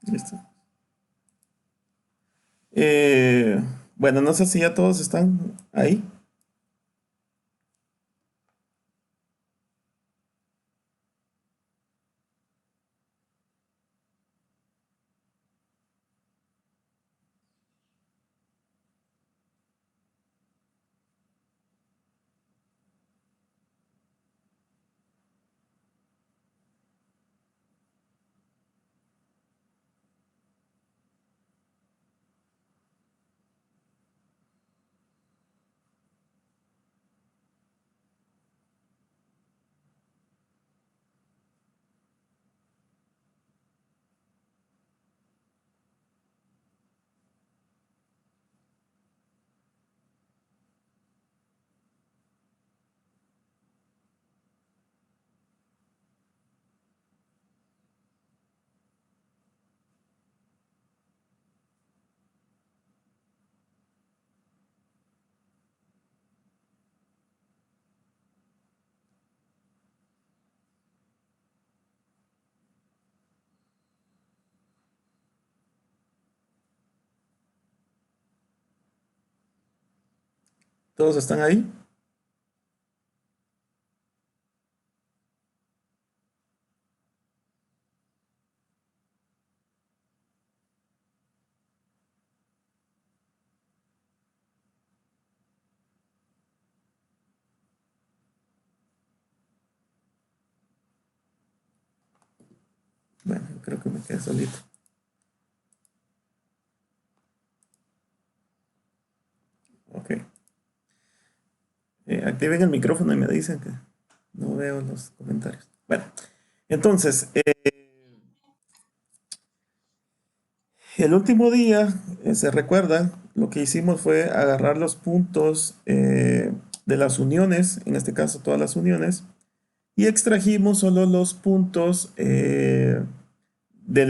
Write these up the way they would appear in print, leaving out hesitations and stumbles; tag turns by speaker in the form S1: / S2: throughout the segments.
S1: Listo. Eh, bueno, no sé si ya todos están ahí. ¿Todos están ahí? Bueno, creo que me quedé solito. Ok. Activen el micrófono y me dicen que no veo los comentarios. Bueno, entonces, el último día, se recuerda, lo que hicimos fue agarrar los puntos de las uniones, en este caso todas las uniones, y extrajimos solo los puntos del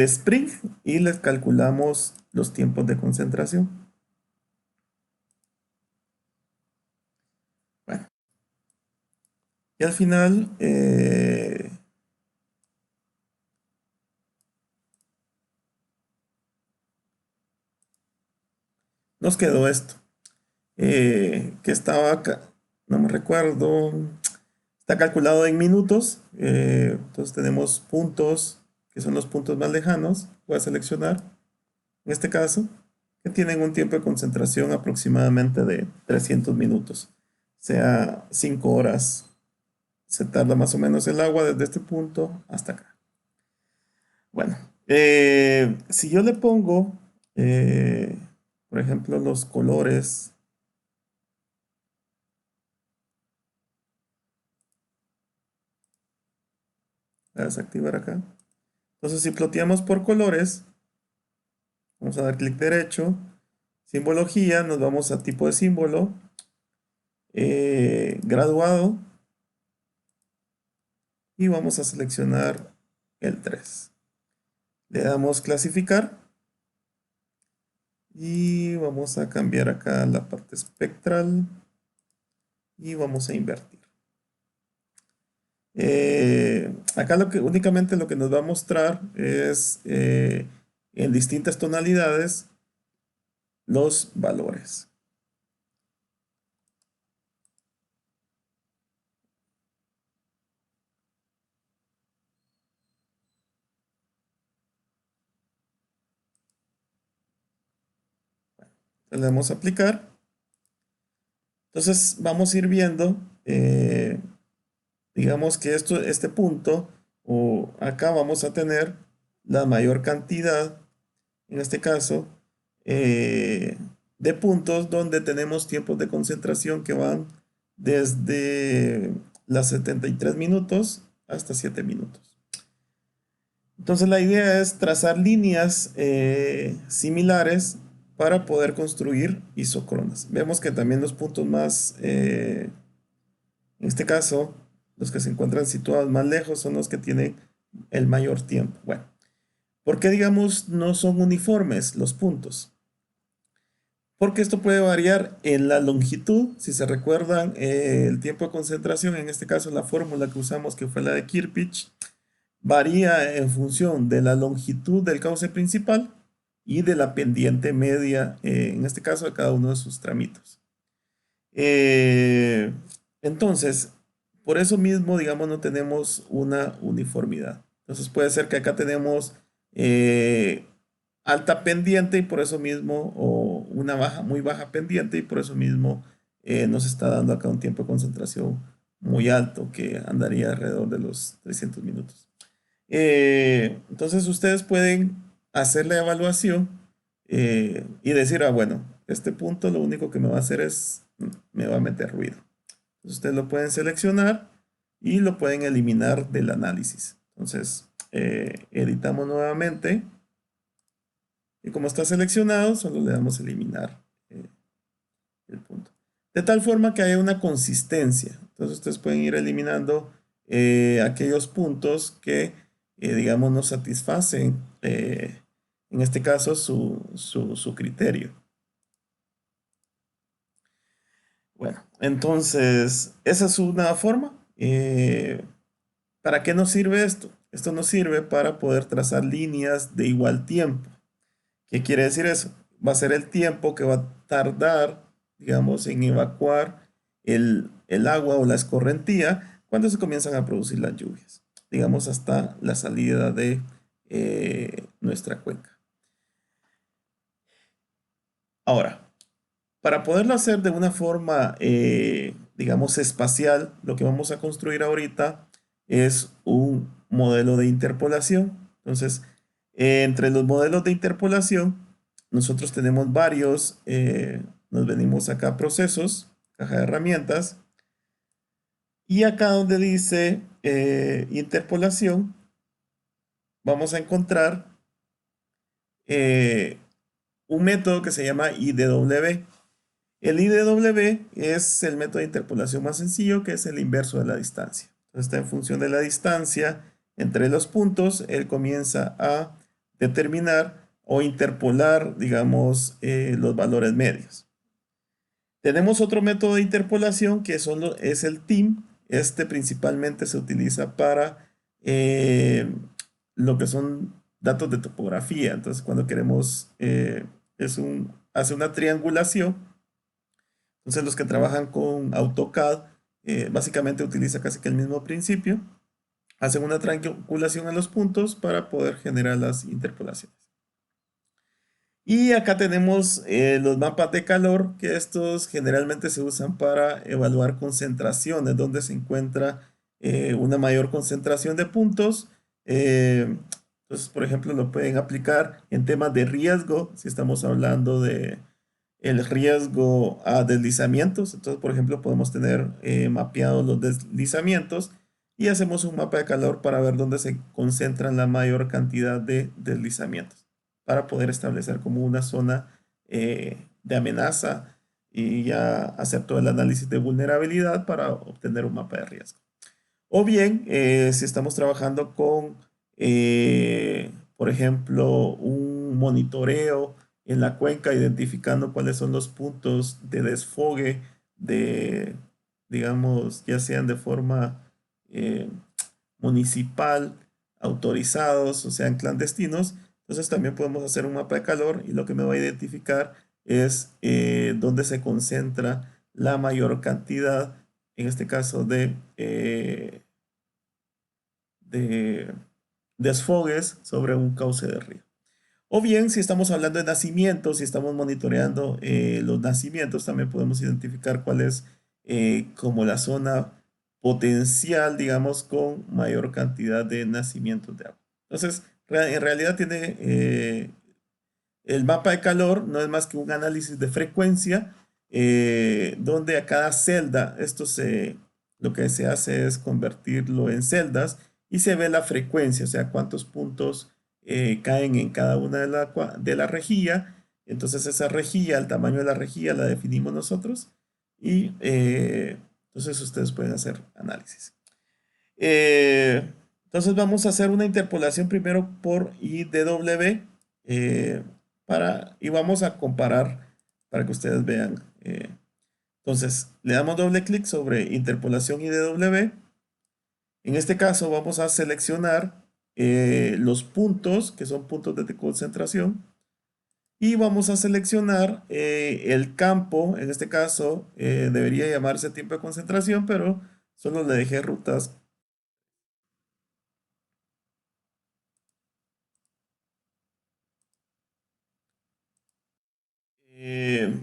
S1: spring y les calculamos los tiempos de concentración. Bueno, y al final nos quedó esto, que estaba acá, no me recuerdo, está calculado en minutos, entonces tenemos puntos que son los puntos más lejanos, voy a seleccionar en este caso, que tienen un tiempo de concentración aproximadamente de 300 minutos, o sea, 5 horas se tarda más o menos el agua desde este punto hasta acá. Bueno, si yo le pongo, eh, por ejemplo, los colores, voy a desactivar acá. Entonces, si ploteamos por colores, vamos a dar clic derecho, simbología, nos vamos a tipo de símbolo, graduado, y vamos a seleccionar el 3. Le damos clasificar y vamos a cambiar acá la parte espectral y vamos a invertir. Acá únicamente lo que nos va a mostrar es en distintas tonalidades los valores. Le damos a aplicar. Entonces vamos a ir viendo, digamos que este punto, o acá vamos a tener la mayor cantidad, en este caso, eh, de puntos donde tenemos tiempos de concentración que van desde las 73 minutos hasta 7 minutos. Entonces la idea es trazar líneas similares para poder construir isócronas. Vemos que también los puntos más, en este caso, los que se encuentran situados más lejos son los que tienen el mayor tiempo. Bueno, ¿por qué digamos no son uniformes los puntos? Porque esto puede variar en la longitud. Si se recuerdan, el tiempo de concentración, en este caso la fórmula que usamos, que fue la de Kirchhoff, varía en función de la longitud del cauce principal y de la pendiente media, en este caso de cada uno de sus tramitos. Eh, entonces, por eso mismo, digamos, no tenemos una uniformidad. Entonces puede ser que acá tenemos alta pendiente y por eso mismo, o una baja, muy baja pendiente y por eso mismo nos está dando acá un tiempo de concentración muy alto que andaría alrededor de los 300 minutos. Entonces ustedes pueden hacer la evaluación y decir, ah, bueno, este punto lo único que me va a hacer es, me va a meter ruido. Entonces, ustedes lo pueden seleccionar y lo pueden eliminar del análisis. Entonces, editamos nuevamente y como está seleccionado, solo le damos a eliminar eh, el punto. De tal forma que haya una consistencia. Entonces, ustedes pueden ir eliminando aquellos puntos que, digamos, no satisfacen, en este caso, su criterio. Bueno, entonces, esa es una forma. ¿Para qué nos sirve esto? Esto nos sirve para poder trazar líneas de igual tiempo. ¿Qué quiere decir eso? Va a ser el tiempo que va a tardar, digamos, en evacuar el agua o la escorrentía cuando se comienzan a producir las lluvias, digamos, hasta la salida de nuestra cuenca. Ahora, para poderlo hacer de una forma, digamos, espacial, lo que vamos a construir ahorita es un modelo de interpolación. Entonces, entre los modelos de interpolación, nosotros tenemos varios, nos venimos acá a procesos, caja de herramientas, y acá donde dice interpolación, vamos a encontrar eh, un método que se llama IDW. El IDW es el método de interpolación más sencillo, que es el inverso de la distancia. Entonces está en función de la distancia entre los puntos, él comienza a determinar o interpolar, digamos, los valores medios. Tenemos otro método de interpolación que es el TIM. Este principalmente se utiliza para lo que son datos de topografía. Entonces, cuando queremos, hace una triangulación. Entonces los que trabajan con AutoCAD básicamente utiliza casi que el mismo principio. Hacen una triangulación a los puntos para poder generar las interpolaciones. Y acá tenemos los mapas de calor, que estos generalmente se usan para evaluar concentraciones, donde se encuentra una mayor concentración de puntos. Entonces, por ejemplo, lo pueden aplicar en temas de riesgo, si estamos hablando de el riesgo a deslizamientos. Entonces, por ejemplo, podemos tener mapeados los deslizamientos y hacemos un mapa de calor para ver dónde se concentran la mayor cantidad de deslizamientos, para poder establecer como una zona de amenaza y ya hacer todo el análisis de vulnerabilidad para obtener un mapa de riesgo. O bien, si estamos trabajando con, por ejemplo, un monitoreo en la cuenca, identificando cuáles son los puntos de desfogue de, digamos, ya sean de forma eh, municipal, autorizados o sean clandestinos, entonces también podemos hacer un mapa de calor y lo que me va a identificar es dónde se concentra la mayor cantidad, en este caso, de desfogues sobre un cauce de río. O bien, si estamos hablando de nacimientos, si estamos monitoreando los nacimientos, también podemos identificar cuál es como la zona potencial, digamos, con mayor cantidad de nacimientos de agua. Entonces, en realidad tiene el mapa de calor, no es más que un análisis de frecuencia, donde a cada celda, lo que se hace es convertirlo en celdas y se ve la frecuencia, o sea, cuántos puntos caen en cada una de la rejilla. Entonces esa rejilla, el tamaño de la rejilla la definimos nosotros y entonces ustedes pueden hacer análisis. Eh, entonces vamos a hacer una interpolación primero por IDW y vamos a comparar para que ustedes vean. Entonces le damos doble clic sobre interpolación IDW. En este caso vamos a seleccionar los puntos, que son puntos de concentración, y vamos a seleccionar el campo. En este caso debería llamarse tiempo de concentración, pero solo le dejé rutas.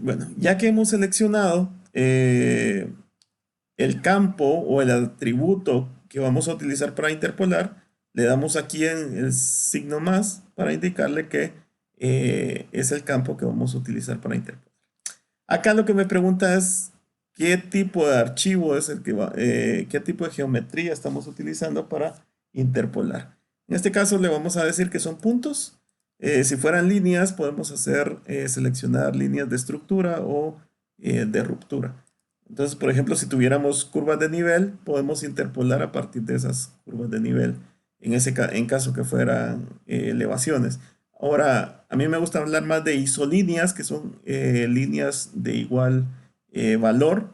S1: Bueno, ya que hemos seleccionado el campo o el atributo que vamos a utilizar para interpolar, le damos aquí en el signo más para indicarle que es el campo que vamos a utilizar para interpolar. Acá lo que me pregunta es qué tipo de archivo es el que va, qué tipo de geometría estamos utilizando para interpolar. En este caso le vamos a decir que son puntos. Si fueran líneas, podemos hacer seleccionar líneas de estructura o de ruptura. Entonces, por ejemplo, si tuviéramos curvas de nivel, podemos interpolar a partir de esas curvas de nivel, en caso que fueran elevaciones. Ahora, a mí me gusta hablar más de isolíneas, que son líneas de igual valor.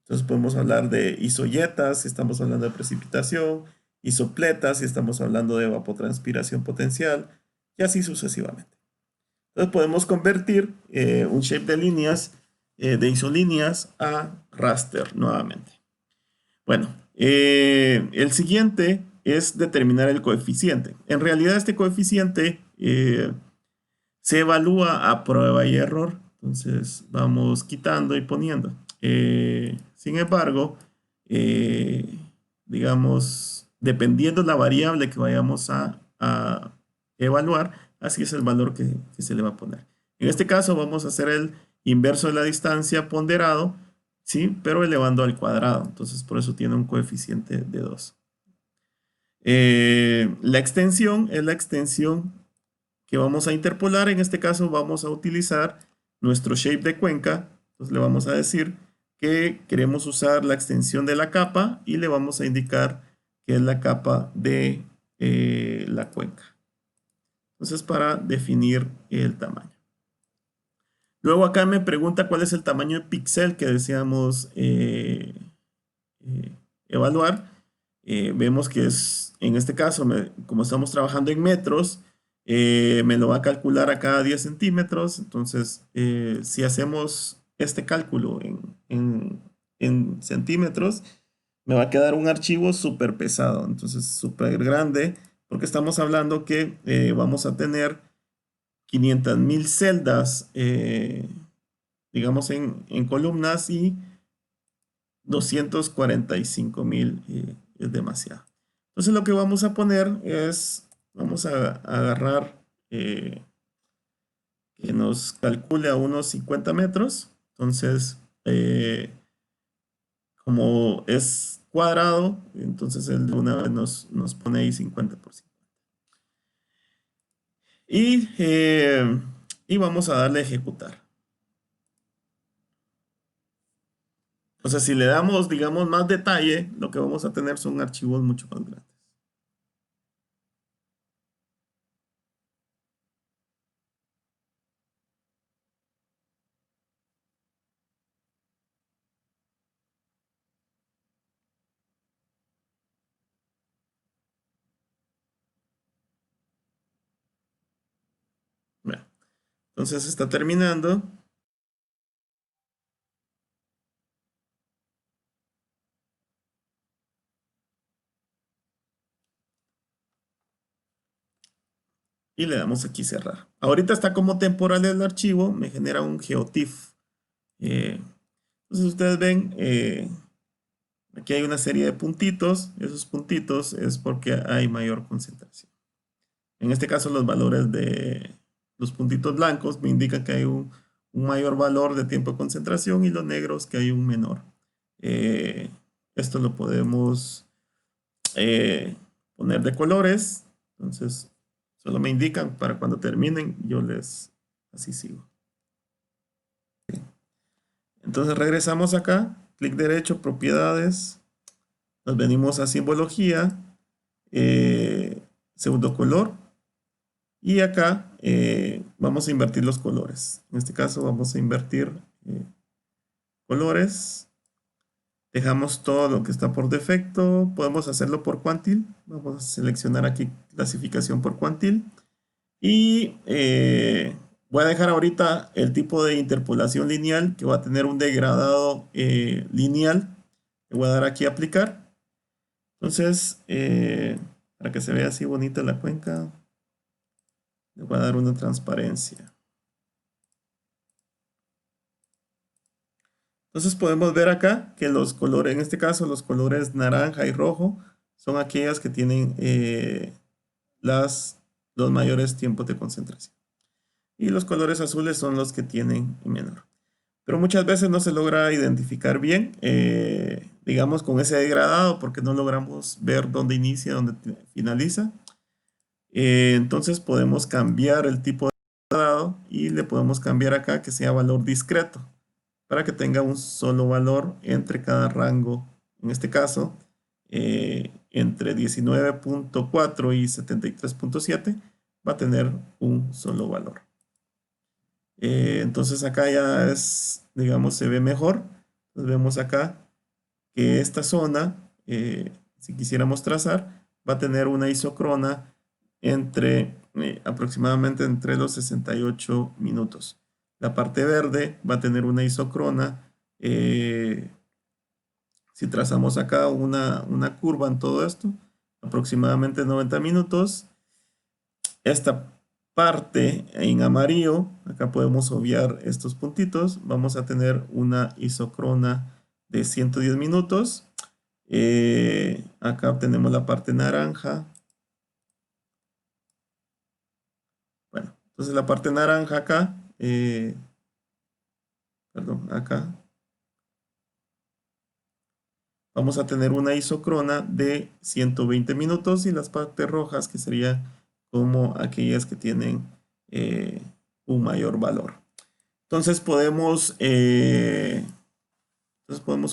S1: Entonces podemos hablar de isoyetas si estamos hablando de precipitación, isopletas si estamos hablando de evapotranspiración potencial, y así sucesivamente. Entonces podemos convertir un shape de líneas, de isolíneas, a raster nuevamente. Bueno, el siguiente es determinar el coeficiente. En realidad este coeficiente se evalúa a prueba y error. Entonces vamos quitando y poniendo. Sin embargo, eh, digamos, dependiendo la variable que vayamos a evaluar, así es el valor que se le va a poner. En este caso vamos a hacer el inverso de la distancia ponderado, ¿sí? Pero elevando al cuadrado. Entonces por eso tiene un coeficiente de 2. La extensión es la extensión que vamos a interpolar. En este caso vamos a utilizar nuestro shape de cuenca. Entonces le vamos a decir que queremos usar la extensión de la capa y le vamos a indicar que es la capa de la cuenca. Entonces para definir el tamaño. Luego acá me pregunta cuál es el tamaño de píxel que deseamos evaluar. Vemos que es, en este caso, como estamos trabajando en metros, me lo va a calcular a cada 10 centímetros. Entonces, si hacemos este cálculo en centímetros, me va a quedar un archivo súper pesado, entonces súper grande, porque estamos hablando que vamos a tener 500.000 celdas, digamos, en columnas y 245.000 es demasiado. Entonces lo que vamos a poner es, vamos a agarrar que nos calcule a unos 50 metros. Entonces, como es cuadrado, entonces él de una vez nos pone ahí 50%. Y vamos a darle a ejecutar. O sea, si le damos, digamos, más detalle, lo que vamos a tener son archivos mucho más grandes. Bueno, entonces está terminando. Y le damos aquí cerrar. Ahorita está como temporal el archivo, me genera un geotiff. Entonces ustedes ven, aquí hay una serie de puntitos. Esos puntitos es porque hay mayor concentración. En este caso los valores de los puntitos blancos me indican que hay un mayor valor de tiempo de concentración y los negros que hay un menor. Eh, Esto lo podemos poner de colores. Entonces solo me indican para cuando terminen, yo les así sigo. Entonces regresamos acá, clic derecho, propiedades, nos venimos a simbología, segundo color, y acá vamos a invertir los colores. En este caso vamos a invertir colores Dejamos todo lo que está por defecto. Podemos hacerlo por Quantil. Vamos a seleccionar aquí clasificación por Quantil. Y voy a dejar ahorita el tipo de interpolación lineal que va a tener un degradado lineal. Le voy a dar aquí a aplicar. Entonces, para que se vea así bonita la cuenca, le voy a dar una transparencia. Entonces podemos ver acá que los colores, en este caso los colores naranja y rojo, son aquellas que tienen los mayores tiempos de concentración. Y los colores azules son los que tienen menor. Pero muchas veces no se logra identificar bien, digamos, con ese degradado, porque no logramos ver dónde inicia, dónde finaliza. Entonces podemos cambiar el tipo de degradado y le podemos cambiar acá que sea valor discreto, para que tenga un solo valor entre cada rango. En este caso, entre 19.4 y 73.7 va a tener un solo valor. Entonces acá ya es, digamos, se ve mejor. Entonces vemos acá que esta zona, si quisiéramos trazar, va a tener una isocrona aproximadamente entre los 68 minutos. La parte verde va a tener una isocrona. Si trazamos acá una curva en todo esto, aproximadamente 90 minutos. Esta parte en amarillo, acá podemos obviar estos puntitos, vamos a tener una isocrona de 110 minutos. Acá tenemos la parte naranja. Bueno, entonces la parte naranja acá, perdón, acá, vamos a tener una isocrona de 120 minutos y las partes rojas que serían como aquellas que tienen un mayor valor. Entonces podemos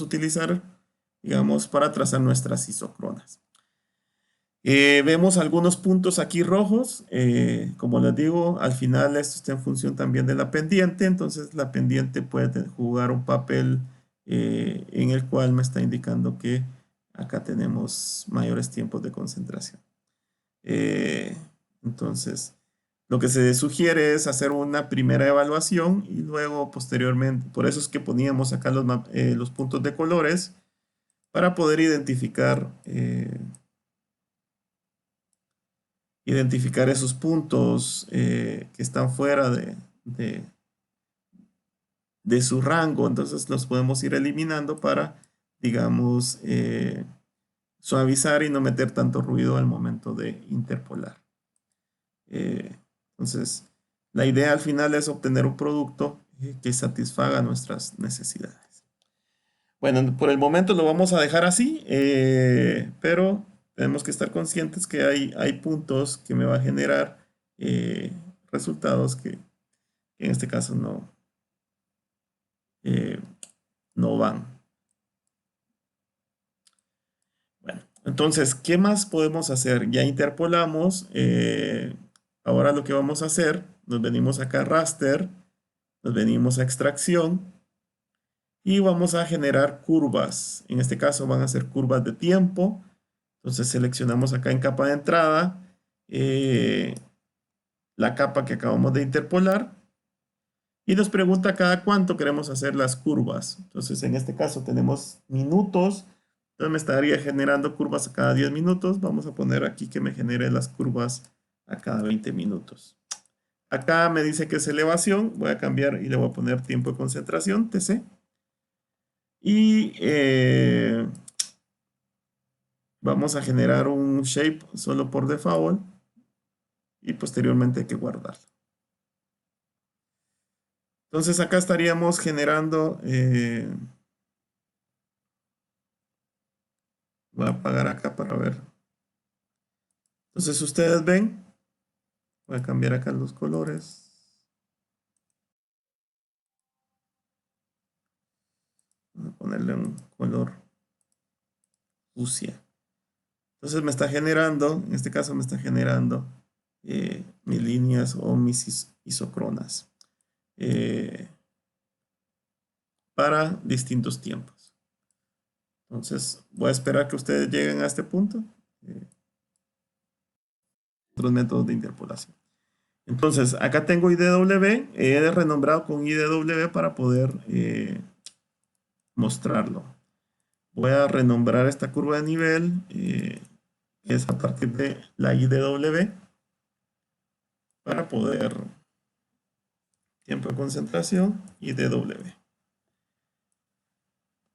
S1: utilizar, digamos, para trazar nuestras isocronas. Vemos algunos puntos aquí rojos. Como les digo, al final esto está en función también de la pendiente. Entonces la pendiente puede jugar un papel en el cual me está indicando que acá tenemos mayores tiempos de concentración. Entonces, lo que se sugiere es hacer una primera evaluación y luego posteriormente, por eso es que poníamos acá los puntos de colores para poder identificar esos puntos que están fuera de su rango. Entonces los podemos ir eliminando para, digamos, suavizar y no meter tanto ruido al momento de interpolar. Entonces, la idea al final es obtener un producto que satisfaga nuestras necesidades. Bueno, por el momento lo vamos a dejar así, pero tenemos que estar conscientes que hay puntos que me va a generar resultados que en este caso eh, no van. Bueno, entonces, ¿qué más podemos hacer? Ya interpolamos. Ahora lo que vamos a hacer, nos venimos acá a raster, nos venimos a extracción y vamos a generar curvas. En este caso van a ser curvas de tiempo. Entonces seleccionamos acá en capa de entrada la capa que acabamos de interpolar y nos pregunta cada cuánto queremos hacer las curvas. Entonces en este caso tenemos minutos. Entonces me estaría generando curvas a cada 10 minutos. Vamos a poner aquí que me genere las curvas a cada 20 minutos. Acá me dice que es elevación. Voy a cambiar y le voy a poner tiempo de concentración, TC. Y vamos a generar un shape solo por default. Y posteriormente hay que guardarlo. Entonces acá estaríamos generando... voy a apagar acá para ver. Entonces ustedes ven. Voy a cambiar acá los colores. Voy a ponerle un color fucsia. Entonces me está generando, en este caso me está generando mis líneas o mis isocronas eh, para distintos tiempos. Entonces, voy a esperar que ustedes lleguen a este punto. Otros métodos de interpolación. Entonces, acá tengo IDW, he renombrado con IDW para poder mostrarlo. Voy a renombrar esta curva de nivel, que es a partir de la IDW, para poder, tiempo de concentración, IDW,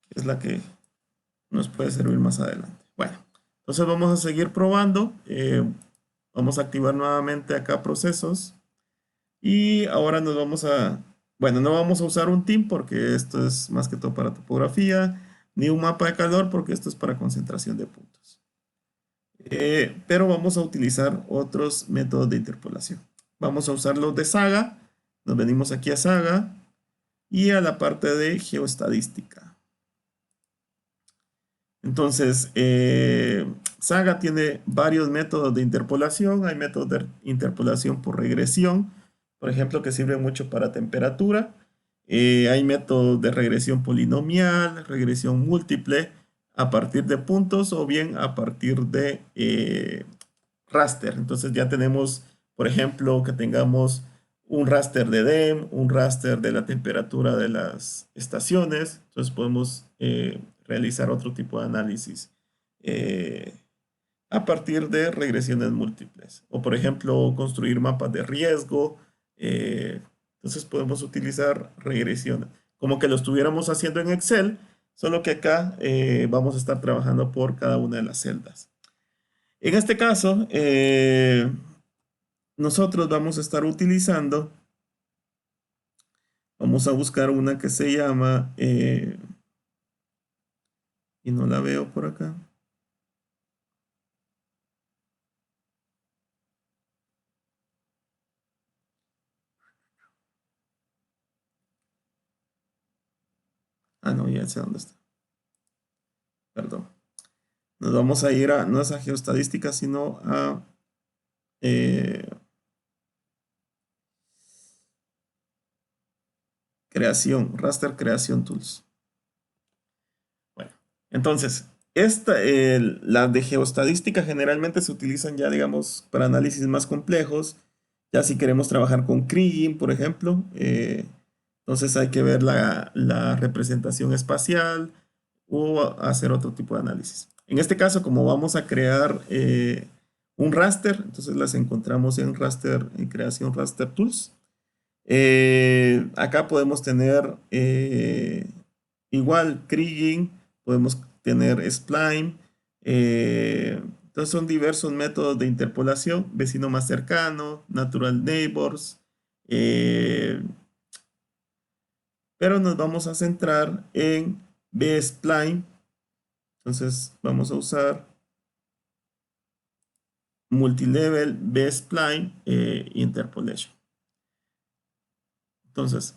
S1: que es la que nos puede servir más adelante. Bueno, entonces vamos a seguir probando. Vamos a activar nuevamente acá procesos. Y ahora nos vamos a, bueno, no vamos a usar un team porque esto es más que todo para topografía, ni un mapa de calor porque esto es para concentración de puntos. Pero vamos a utilizar otros métodos de interpolación. Vamos a usar los de Saga. Nos venimos aquí a Saga y a la parte de geoestadística. Entonces, Saga tiene varios métodos de interpolación. Hay métodos de interpolación por regresión, por ejemplo, que sirve mucho para temperatura. Hay métodos de regresión polinomial, regresión múltiple, a partir de puntos o bien a partir de raster. Entonces ya tenemos, por ejemplo, que tengamos un raster de DEM, un raster de la temperatura de las estaciones. Entonces podemos realizar otro tipo de análisis eh, a partir de regresiones múltiples. O por ejemplo, construir mapas de riesgo. Entonces podemos utilizar regresiones. Como que lo estuviéramos haciendo en Excel, solo que acá vamos a estar trabajando por cada una de las celdas. En este caso, nosotros vamos a estar utilizando, vamos a buscar una que se llama, y no la veo por acá. Ah, no, ya sé dónde está. Perdón. Nos vamos a ir a, no es a geoestadística, sino a creación, Raster Creation Tools. Bueno, entonces, las de geoestadística generalmente se utilizan ya, digamos, para análisis más complejos. Ya si queremos trabajar con Kriging, por ejemplo, entonces hay que ver la representación espacial o hacer otro tipo de análisis. En este caso, como vamos a crear un raster, entonces las encontramos en raster, en creación raster tools. Acá podemos tener igual Kriging, podemos tener Spline. Entonces son diversos métodos de interpolación, vecino más cercano, natural neighbors. Pero nos vamos a centrar en B-Spline. Entonces vamos a usar multilevel B-Spline interpolation. Entonces,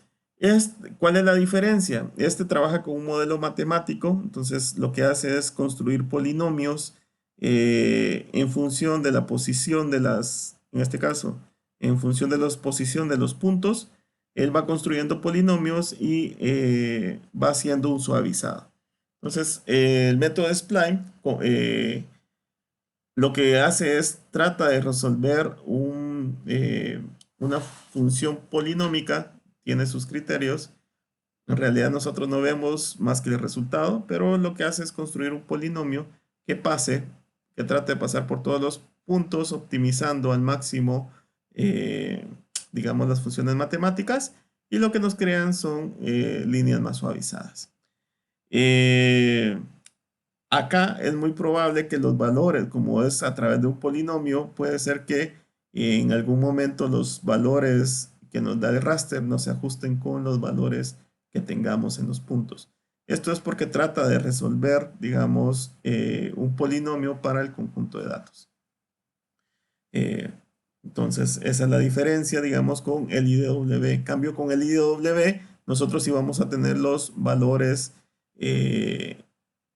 S1: ¿cuál es la diferencia? Este trabaja con un modelo matemático, entonces lo que hace es construir polinomios en función de la posición de las, en este caso, en función de la posición de los puntos, él va construyendo polinomios y va haciendo un suavizado. Entonces, el método de Spline lo que hace es trata de resolver una función polinómica, tiene sus criterios. En realidad nosotros no vemos más que el resultado, pero lo que hace es construir un polinomio que pase, que trate de pasar por todos los puntos, optimizando al máximo, digamos, las funciones matemáticas, y lo que nos crean son líneas más suavizadas. Acá es muy probable que los valores, como es a través de un polinomio, puede ser que en algún momento los valores que nos da el raster no se ajusten con los valores que tengamos en los puntos. Esto es porque trata de resolver, digamos, un polinomio para el conjunto de datos. Entonces, esa es la diferencia, digamos, con el IDW. En cambio, con el IDW, nosotros sí vamos a tener los valores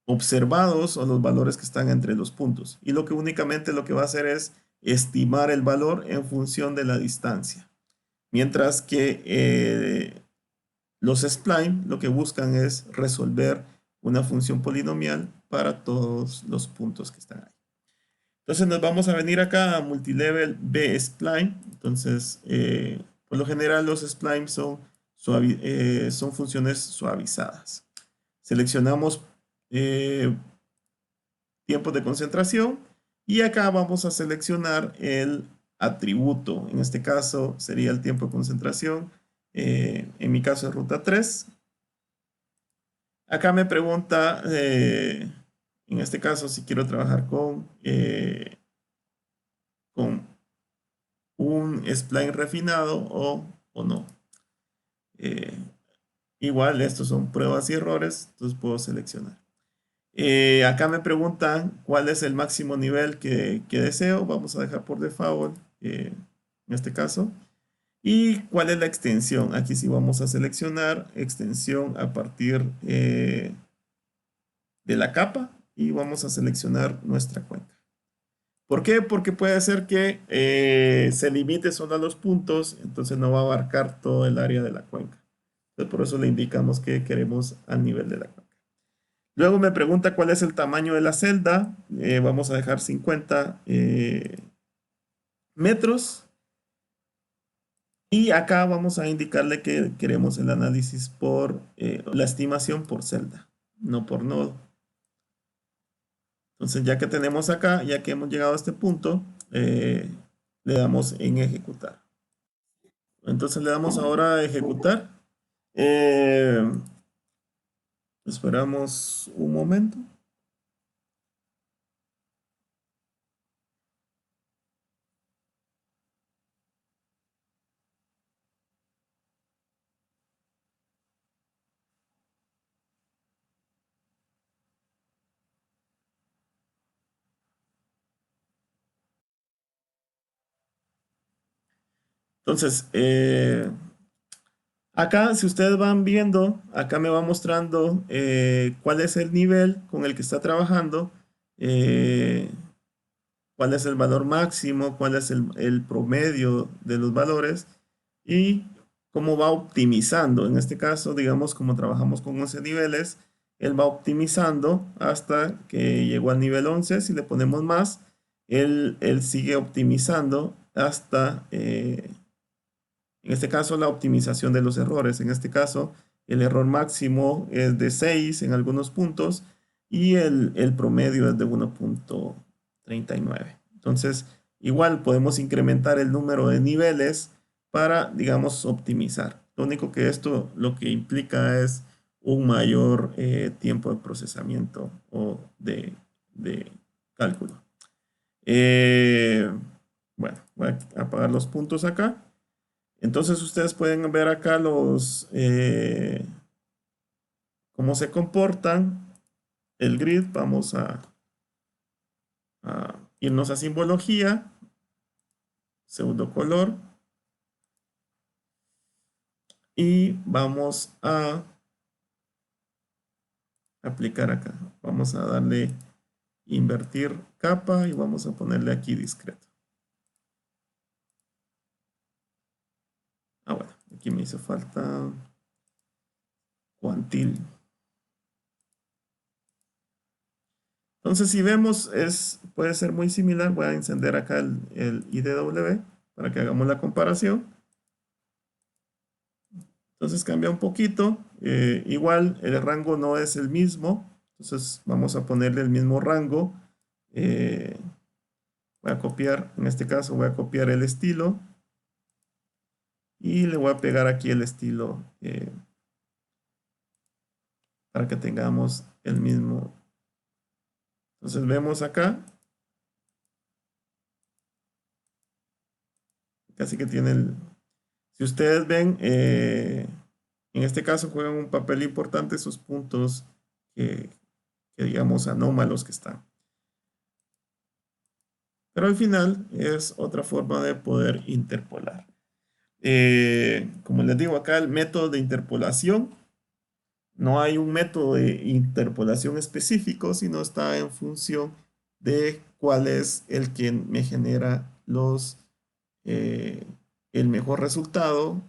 S1: observados o los valores que están entre los puntos. Y lo que únicamente lo que va a hacer es estimar el valor en función de la distancia. Mientras que los spline lo que buscan es resolver una función polinomial para todos los puntos que están ahí. Entonces nos vamos a venir acá a Multilevel B-Spline. Entonces, por lo general los splines son funciones suavizadas. Seleccionamos tiempos de concentración y acá vamos a seleccionar el atributo. En este caso sería el tiempo de concentración. En mi caso es ruta 3. Acá me pregunta, en este caso, si quiero trabajar con un spline refinado o no. Eh, Igual, estos son pruebas y errores, entonces puedo seleccionar. Acá me preguntan cuál es el máximo nivel que deseo. Vamos a dejar por default, en este caso. Y cuál es la extensión. Aquí sí vamos a seleccionar extensión a partir de la capa y vamos a seleccionar nuestra cuenca. ¿Por qué? Porque puede ser que se limite solo a los puntos, entonces no va a abarcar todo el área de la cuenca. Entonces por eso le indicamos que queremos al nivel de la cuenca. Luego me pregunta cuál es el tamaño de la celda. Vamos a dejar 50 metros. Y acá vamos a indicarle que queremos el análisis por la estimación por celda, no por nodo. Entonces ya que tenemos acá, ya que hemos llegado a este punto, le damos en ejecutar. Entonces le damos ahora a ejecutar. Eh, Esperamos un momento. Entonces, acá, si ustedes van viendo, acá me va mostrando cuál es el nivel con el que está trabajando, eh, cuál es el valor máximo, cuál es el promedio de los valores y cómo va optimizando. En este caso, digamos, como trabajamos con 11 niveles, él va optimizando hasta que llegó al nivel 11. Si le ponemos más, él sigue optimizando hasta, en este caso, la optimización de los errores. En este caso, el error máximo es de 6 en algunos puntos y el promedio es de 1.39. Entonces, igual podemos incrementar el número de niveles para, digamos, optimizar. Lo único que esto lo que implica es un mayor tiempo de procesamiento o de cálculo. Bueno, voy a apagar los puntos acá. Entonces ustedes pueden ver acá cómo se comportan el grid. Vamos a irnos a simbología, segundo color, y vamos a aplicar acá. Vamos a darle invertir capa y vamos a ponerle aquí discreto. Bueno, aquí me hizo falta cuantil. Entonces, si vemos, puede ser muy similar. Voy a encender acá el IDW para que hagamos la comparación. Entonces cambia un poquito. Igual el rango no es el mismo. Entonces vamos a ponerle el mismo rango. Voy a copiar, en este caso voy a copiar el estilo. Y le voy a pegar aquí el estilo para que tengamos el mismo. Entonces vemos acá. Casi que tiene el... Si ustedes ven, en este caso juegan un papel importante esos puntos que digamos anómalos que están. Pero al final es otra forma de poder interpolar. Como les digo acá, el método de interpolación, no hay un método de interpolación específico, sino está en función de cuál es el que me genera el mejor resultado,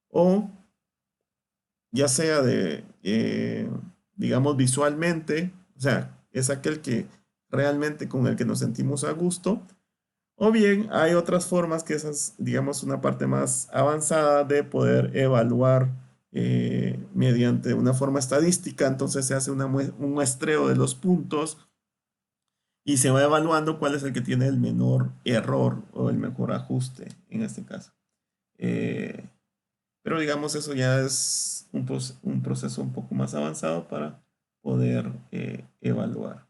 S1: o ya sea digamos, visualmente, o sea, es aquel que realmente con el que nos sentimos a gusto, o bien hay otras formas que esa es, digamos, una parte más avanzada de poder evaluar mediante una forma estadística. Entonces se hace un muestreo de los puntos y se va evaluando cuál es el que tiene el menor error o el mejor ajuste en este caso. Eh, pero digamos, eso ya es un proceso un poco más avanzado para poder evaluar.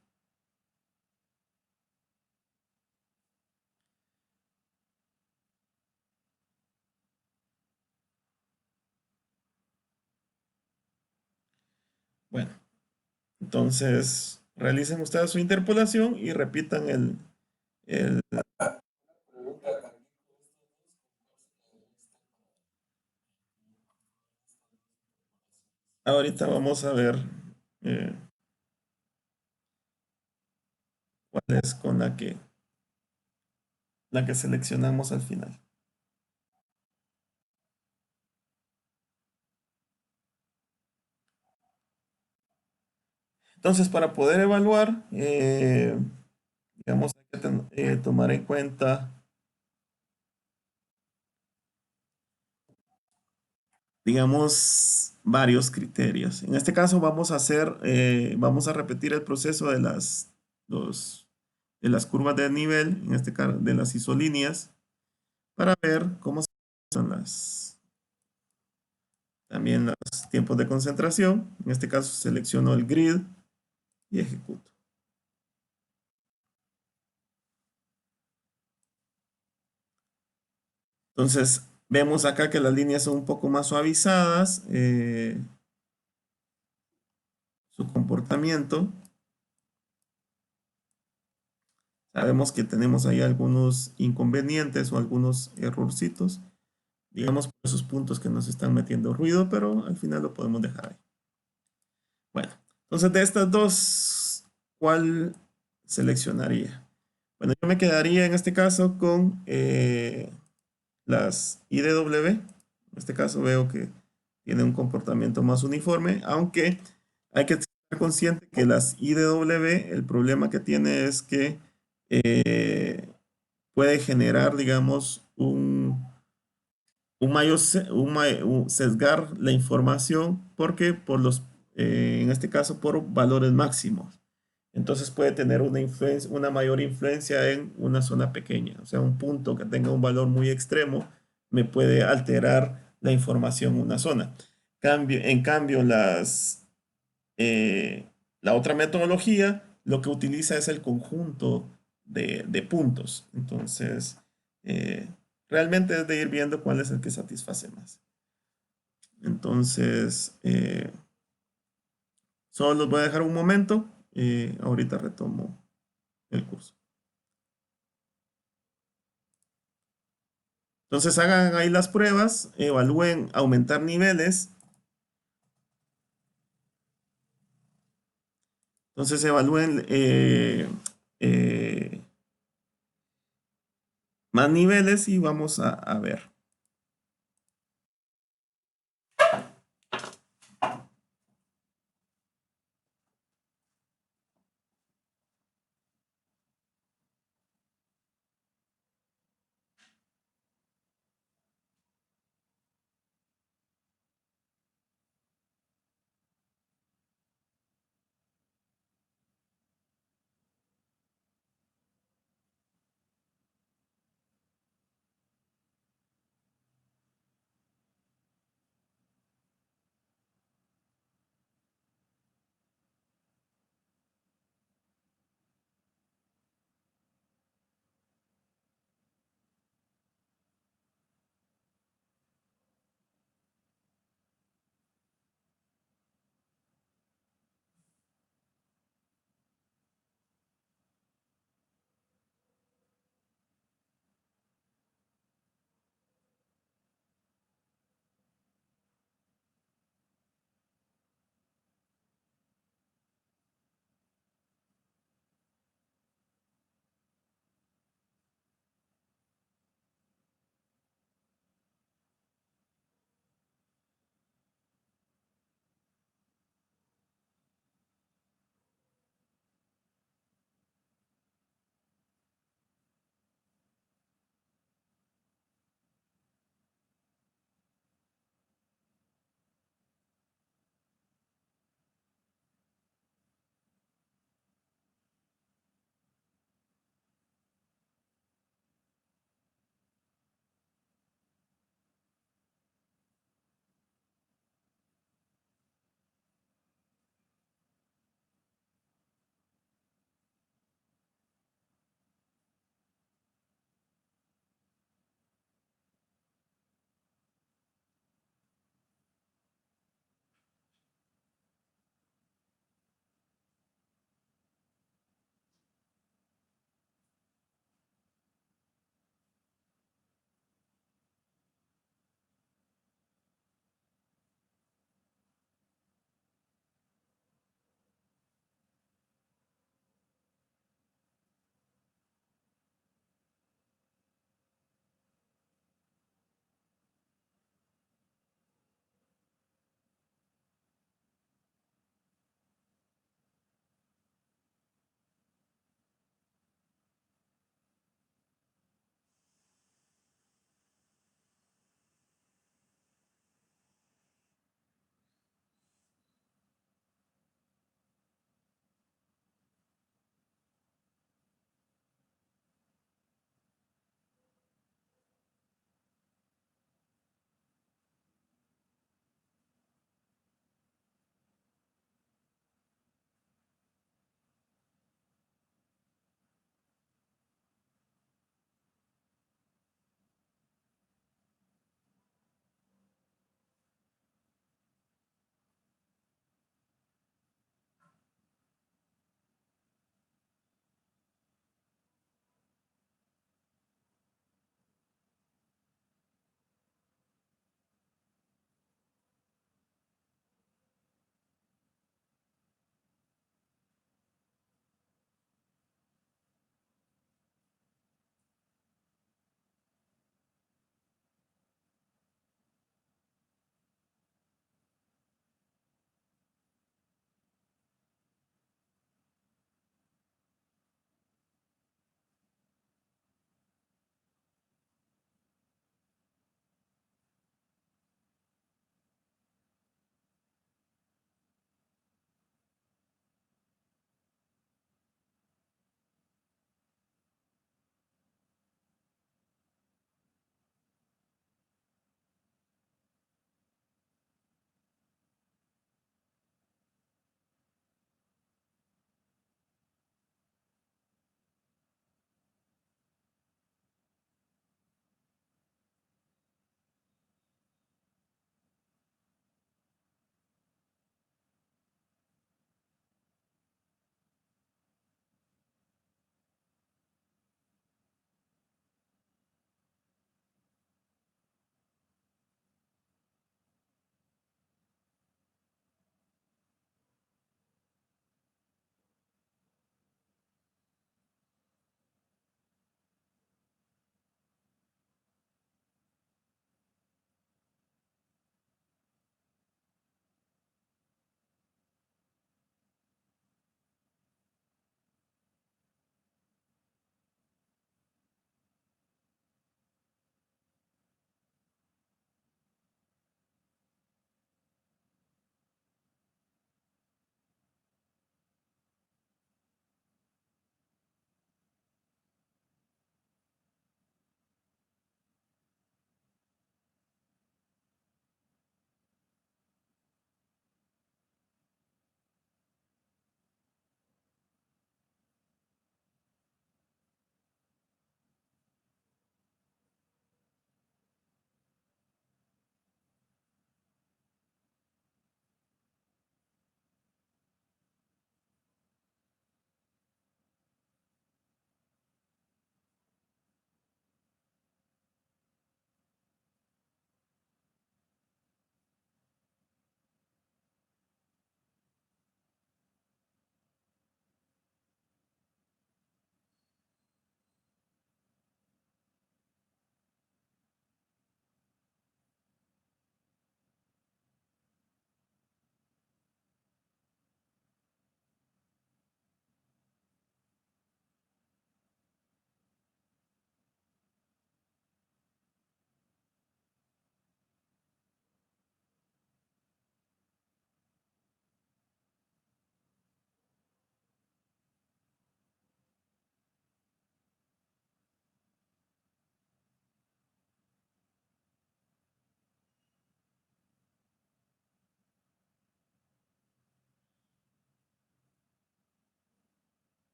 S1: Bueno, entonces realicen ustedes su interpolación y repitan el- ahorita vamos a ver eh, cuál es con la que seleccionamos al final. Entonces, para poder evaluar, digamos, hay que tomar en cuenta, digamos, varios criterios. En este caso vamos a repetir el proceso los- de las curvas de nivel, en este caso de las isolíneas, para ver cómo son también los tiempos de concentración. En este caso selecciono el grid y ejecuto. Entonces, vemos acá que las líneas son un poco más suavizadas, su comportamiento. Sabemos que tenemos ahí algunos inconvenientes o algunos errorcitos, digamos, por esos puntos que nos están metiendo ruido, pero al final lo podemos dejar ahí. Bueno, entonces de estas dos, ¿cuál seleccionaría? Bueno, yo me quedaría en este caso con las IDW. En este caso veo que tiene un comportamiento más uniforme, aunque hay que estar consciente que las IDW, el problema que tiene es que eh, puede generar, digamos, un mayor sesgar la información porque en este caso, por valores máximos. Entonces puede tener una mayor influencia en una zona pequeña. O sea, un punto que tenga un valor muy extremo me puede alterar la información en una zona. En cambio, eh, la otra metodología lo que utiliza es el conjunto de puntos. Entonces, eh, realmente es de ir viendo cuál es el que satisface más. Entonces, solo los voy a dejar un momento. Ahorita retomo el curso. Entonces, hagan ahí las pruebas, evalúen aumentar niveles. Entonces, evalúen eh, más niveles y vamos a ver.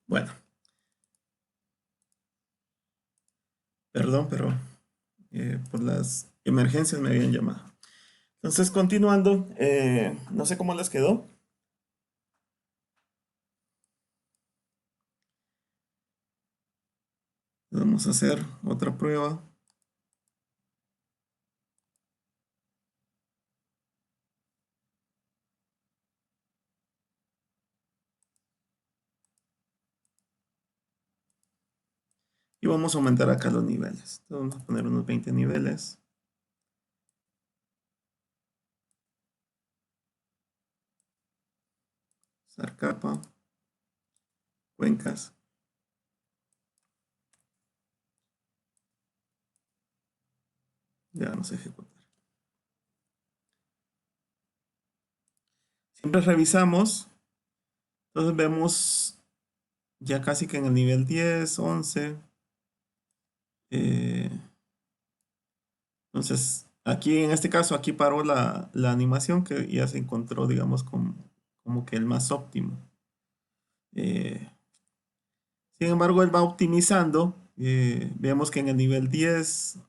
S1: Bueno, perdón, pero por las emergencias me habían llamado. Entonces, continuando, no sé cómo les quedó. Vamos a hacer otra prueba. Y vamos a aumentar acá los niveles. Entonces, vamos a poner unos 20 niveles. Usar capa. Cuencas. Ya vamos a ejecutar. Siempre revisamos. Entonces vemos ya casi que en el nivel 10, 11. Entonces, aquí en este caso, aquí paró la animación que ya se encontró, digamos, como que el más óptimo. Eh, Sin embargo, él va optimizando. Vemos que en el nivel 10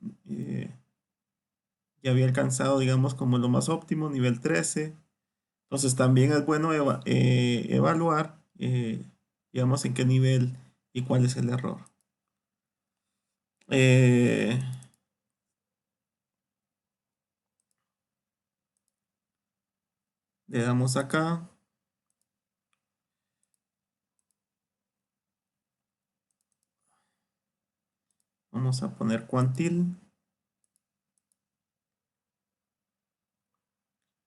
S1: ya había alcanzado, digamos, como lo más óptimo, nivel 13. Entonces, también es bueno evaluar, digamos, en qué nivel y cuál es el error. Eh, Le damos acá. Vamos a poner cuantil.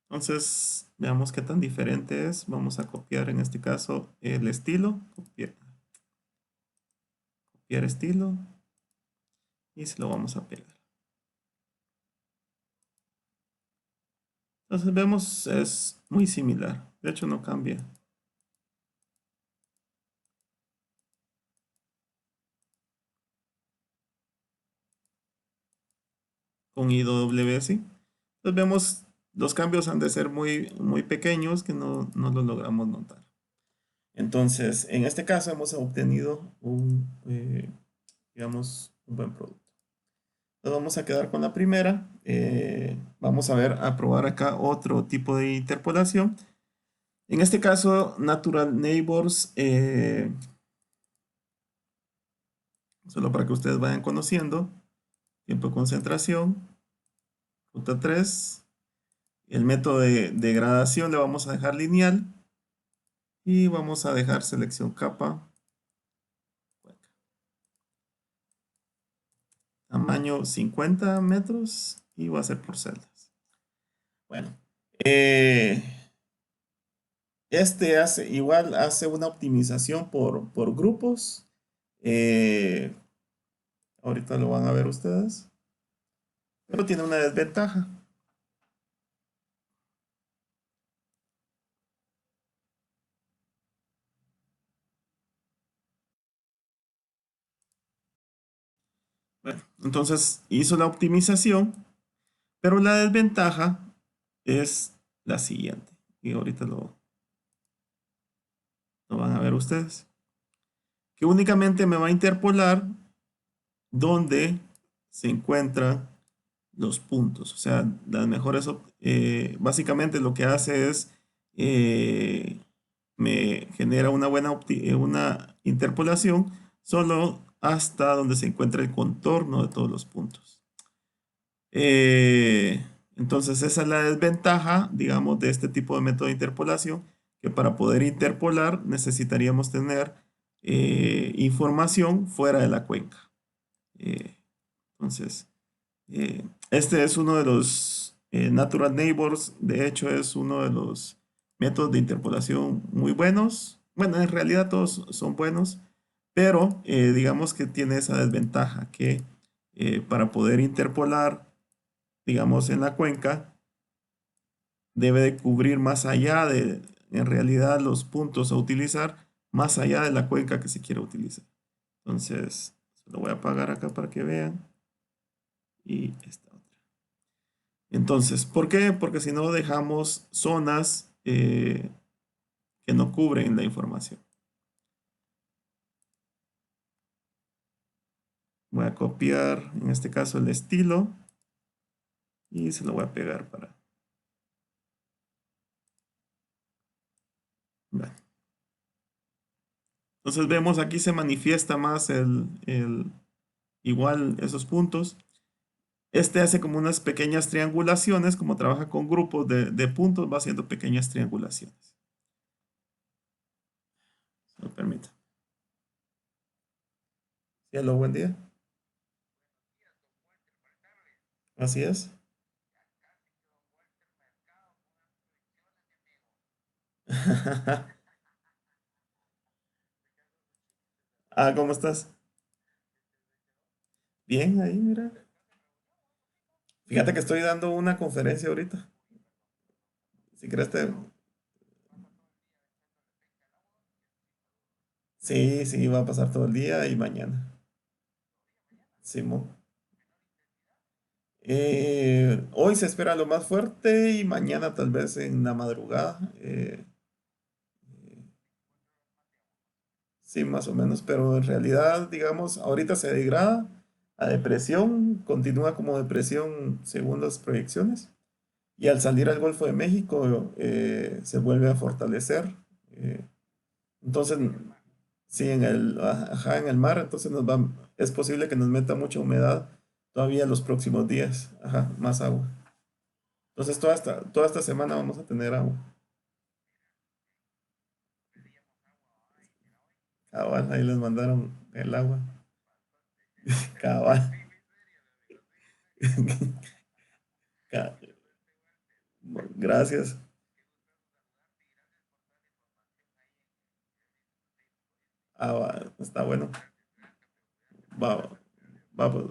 S1: Entonces, veamos qué tan diferente es. Vamos a copiar en este caso el estilo. Copiar estilo. Y se lo vamos a pegar. Entonces vemos, es muy similar. De hecho, no cambia. Con IWS. Entonces vemos, los cambios han de ser muy, muy pequeños que no los logramos notar. Entonces, en este caso hemos obtenido digamos, un buen producto. Nos vamos a quedar con la primera. Vamos a ver, a probar acá otro tipo de interpolación. En este caso, Natural Neighbors, solo para que ustedes vayan conociendo. Tiempo de concentración, ruta 3. El método de gradación le vamos a dejar lineal. Y vamos a dejar selección capa. Tamaño 50 metros y va a ser por celdas. Bueno, eh, este hace una optimización por grupos. Eh, Ahorita lo van a ver ustedes. Pero tiene una desventaja. Bueno, entonces hizo la optimización, pero la desventaja es la siguiente. Y ahorita lo van a ver ustedes. Que únicamente me va a interpolar donde se encuentran los puntos. O sea, las mejores, básicamente lo que hace es, me genera una interpolación solo hasta donde se encuentra el contorno de todos los puntos. Entonces, esa es la desventaja, digamos, de este tipo de método de interpolación, que para poder interpolar necesitaríamos tener información fuera de la cuenca. Eh, entonces, este es uno de los Natural Neighbors, de hecho es uno de los métodos de interpolación muy buenos. Bueno, en realidad todos son buenos, pero digamos que tiene esa desventaja que para poder interpolar, digamos, en la cuenca, debe de cubrir más allá de, en realidad, los puntos a utilizar, más allá de la cuenca que se quiere utilizar. Entonces, lo voy a apagar acá para que vean. Y esta otra. Entonces, ¿por qué? Porque si no dejamos zonas que no cubren la información. Voy a copiar, en este caso, el estilo y se lo voy a pegar para... Vale. Entonces vemos aquí se manifiesta más igual esos puntos. Este hace como unas pequeñas triangulaciones, como trabaja con grupos de puntos, va haciendo pequeñas triangulaciones. Si me permite. Cielo, buen día. Así es. Ah, ¿cómo estás? Bien, ahí, mira. Fíjate que estoy dando una conferencia ahorita. Si quieres te... Sí, sí, va a pasar todo el día y mañana. Simón. Hoy se espera lo más fuerte y mañana tal vez en la madrugada. Sí, más o menos, pero en realidad, digamos, ahorita se degrada a depresión, continúa como depresión según las proyecciones, y al salir al Golfo de México se vuelve a fortalecer. eh, entonces, sí, ajá, en el mar, entonces es posible que nos meta mucha humedad todavía los próximos días, ajá, más agua. Entonces, toda esta semana vamos a tener agua. Cabal, ahí les mandaron el agua. Cabal. Ca- Gracias. Ah, está bueno. Va, va, pues.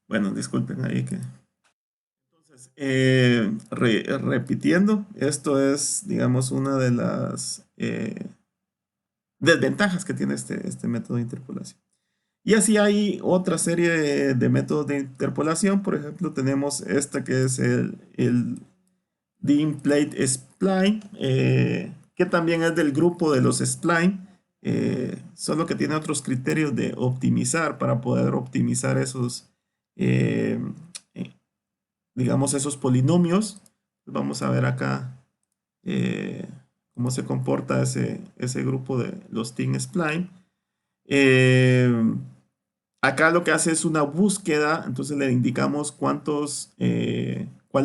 S1: Bueno, disculpen ahí que. Entonces, repitiendo, esto es, digamos, una de las desventajas que tiene este método de interpolación. Y así hay otra serie de métodos de interpolación. Por ejemplo, tenemos esta que es el Dim Plate Spline, que también es del grupo de los spline, solo que tiene otros criterios de optimizar para poder optimizar esos, eh, eh, digamos, esos polinomios. Vamos a ver acá eh, cómo se comporta ese grupo de los Dim Spline. Eh, Acá lo que hace es una búsqueda, entonces le indicamos cuál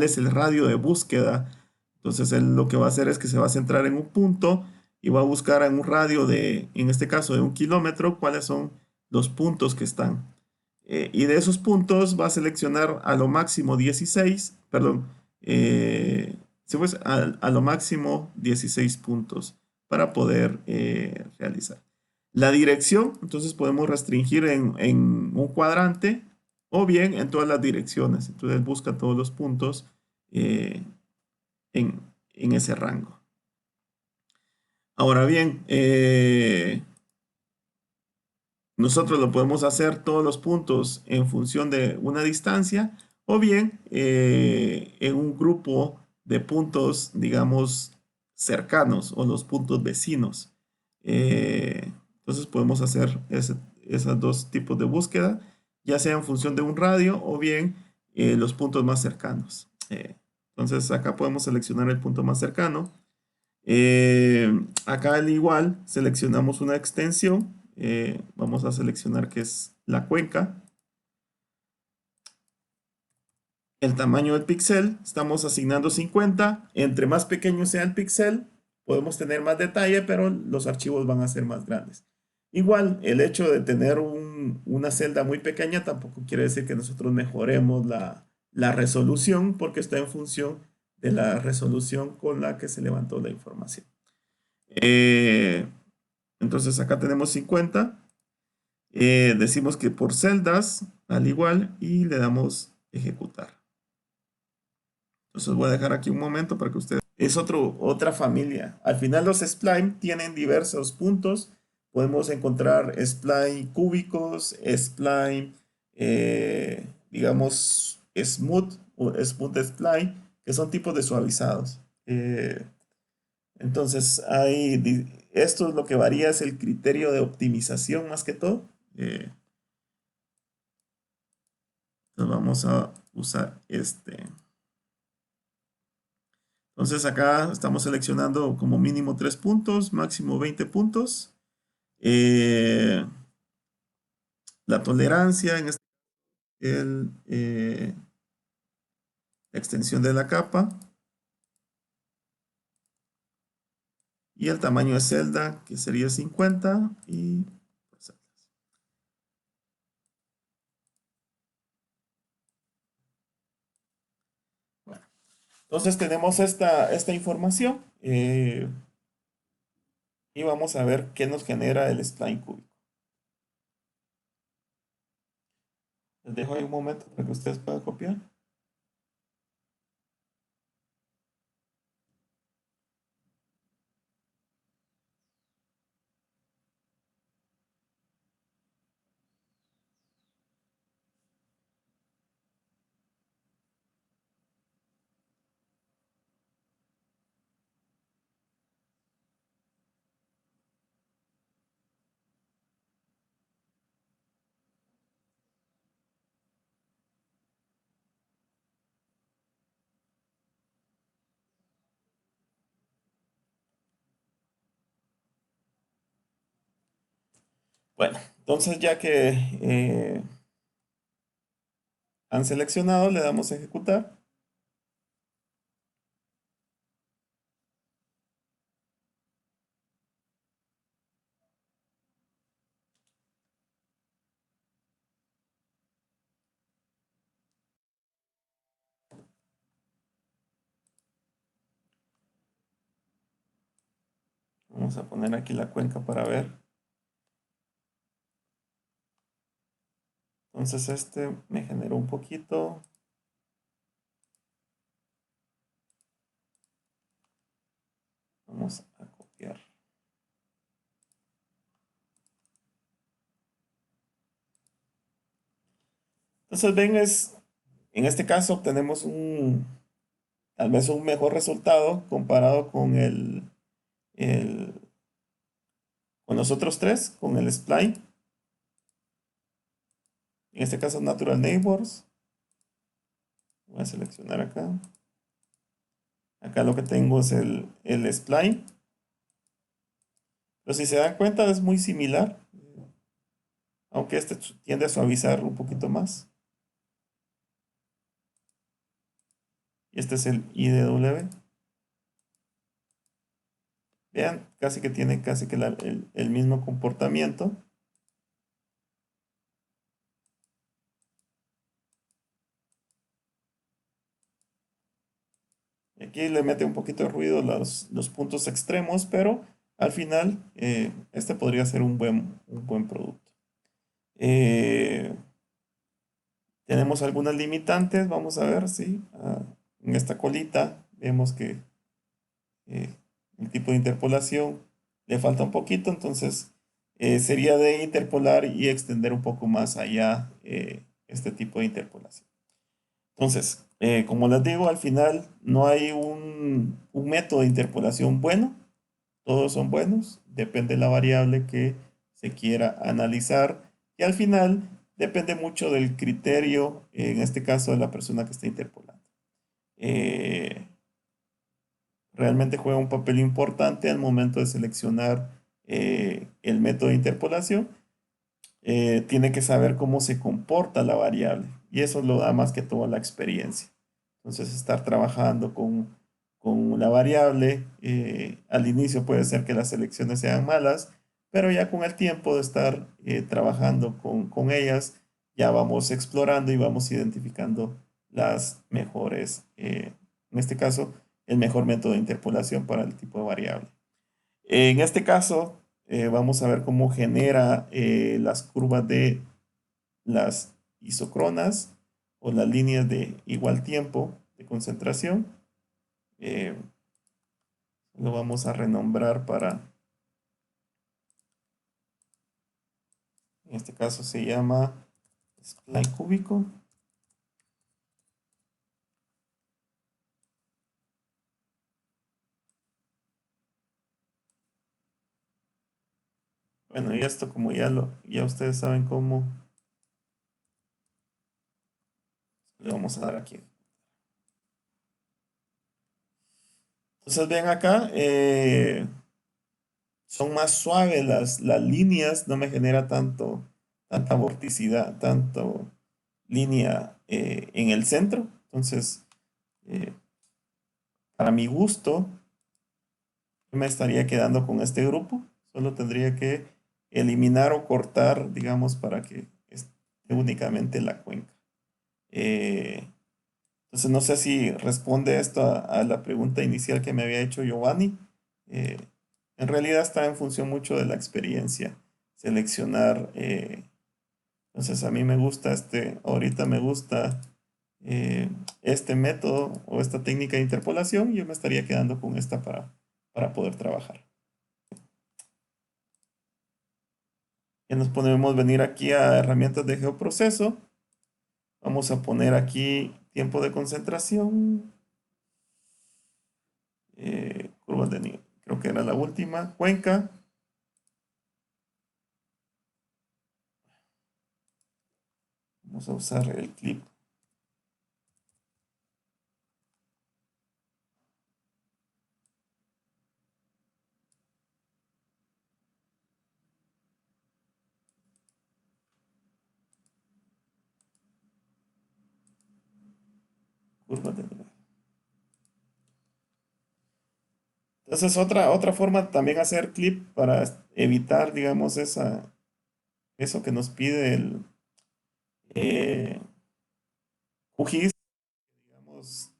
S1: es el radio de búsqueda. Entonces él lo que va a hacer es que se va a centrar en un punto y va a buscar en un radio de, en este caso de 1 kilómetro, cuáles son los puntos que están. Y de esos puntos va a seleccionar a lo máximo 16, perdón, sí, pues, a lo máximo 16 puntos para poder realizar. La dirección, entonces podemos restringir en un cuadrante o bien en todas las direcciones. Entonces busca todos los puntos eh, en, en ese rango. Ahora bien, nosotros lo podemos hacer todos los puntos en función de una distancia o bien en un grupo de puntos, digamos, cercanos o los puntos vecinos. Entonces podemos hacer esos dos tipos de búsqueda, ya sea en función de un radio o bien los puntos más cercanos. Entonces acá podemos seleccionar el punto más cercano. Acá al igual seleccionamos una extensión. Vamos a seleccionar que es la cuenca. El tamaño del píxel, estamos asignando 50. Entre más pequeño sea el píxel, podemos tener más detalle, pero los archivos van a ser más grandes. Igual, el hecho de tener una celda muy pequeña tampoco quiere decir que nosotros mejoremos la resolución, porque está en función de la resolución con la que se levantó la información. Eh, entonces acá tenemos 50. Decimos que por celdas, al igual, y le damos ejecutar. Entonces voy a dejar aquí un momento para que ustedes... Es otra familia. Al final los spline tienen diversos puntos. Podemos encontrar spline cúbicos, spline, digamos, smooth o smooth spline, que son tipos de suavizados. Entonces, esto es lo que varía, es el criterio de optimización más que todo. Eh, entonces vamos a usar este. Entonces acá estamos seleccionando como mínimo 3 puntos, máximo 20 puntos. Eh, la tolerancia, en este la extensión de la capa y el tamaño de celda, que sería 50 y pues, bueno. Entonces tenemos esta información y vamos a ver qué nos genera el spline cúbico. Les dejo ahí un momento para que ustedes puedan copiar. Bueno, entonces ya que han seleccionado, le damos a ejecutar. Vamos a poner aquí la cuenca para ver. Entonces este me generó un poquito. Vamos a copiar. Entonces ven, en este caso obtenemos tal vez un mejor resultado comparado el- con los otros tres, con el spline. En este caso Natural Neighbors. Voy a seleccionar acá. Acá lo que tengo es el spline. Pero si se dan cuenta es muy similar, aunque este tiende a suavizar un poquito más. Y este es el IDW. Vean, casi que tiene casi que el mismo comportamiento. Aquí le mete un poquito de ruido los puntos extremos, pero al final este podría ser un buen producto. Eh, tenemos algunas limitantes, vamos a ver, sí. En esta colita vemos que eh, el tipo de interpolación le falta un poquito, entonces sería de interpolar y extender un poco más allá este tipo de interpolación. Entonces, como les digo, al final no hay un método de interpolación bueno, todos son buenos, depende de la variable que se quiera analizar y al final depende mucho del criterio, en este caso de la persona que está interpolando. Eh, realmente juega un papel importante al momento de seleccionar el método de interpolación. Tiene que saber cómo se comporta la variable y eso lo da más que todo la experiencia. Entonces, estar trabajando con la variable al inicio puede ser que las selecciones sean malas, pero ya con el tiempo de estar trabajando con ellas, ya vamos explorando y vamos identificando las mejores, en este caso, el mejor método de interpolación para el tipo de variable. En este caso, vamos a ver cómo genera las curvas de las isocronas o las líneas de igual tiempo de concentración. Eh, lo vamos a renombrar en este caso se llama spline cúbico. Bueno, y esto como ya ustedes saben cómo le vamos a dar aquí. Entonces ven acá, son más suaves las líneas, no me genera tanta vorticidad, tanto línea en el centro. Entonces, eh, para mi gusto, yo me estaría quedando con este grupo. Solo tendría que eliminar o cortar, digamos, para que esté únicamente la cuenca. Eh, entonces, no sé si responde esto a la pregunta inicial que me había hecho Giovanni. Eh, en realidad está en función mucho de la experiencia. Seleccionar, entonces a mí me gusta ahorita me gusta este método o esta técnica de interpolación y yo me estaría quedando con esta para poder trabajar. Ya nos podemos venir aquí a herramientas de geoproceso. Vamos a poner aquí tiempo de concentración. Curvas de nivel. Creo que era la última. Cuenca. Vamos a usar el clip. Curvas de nivel. Entonces otra forma también hacer clip para evitar, digamos, eso que nos pide el eh, QGIS, digamos,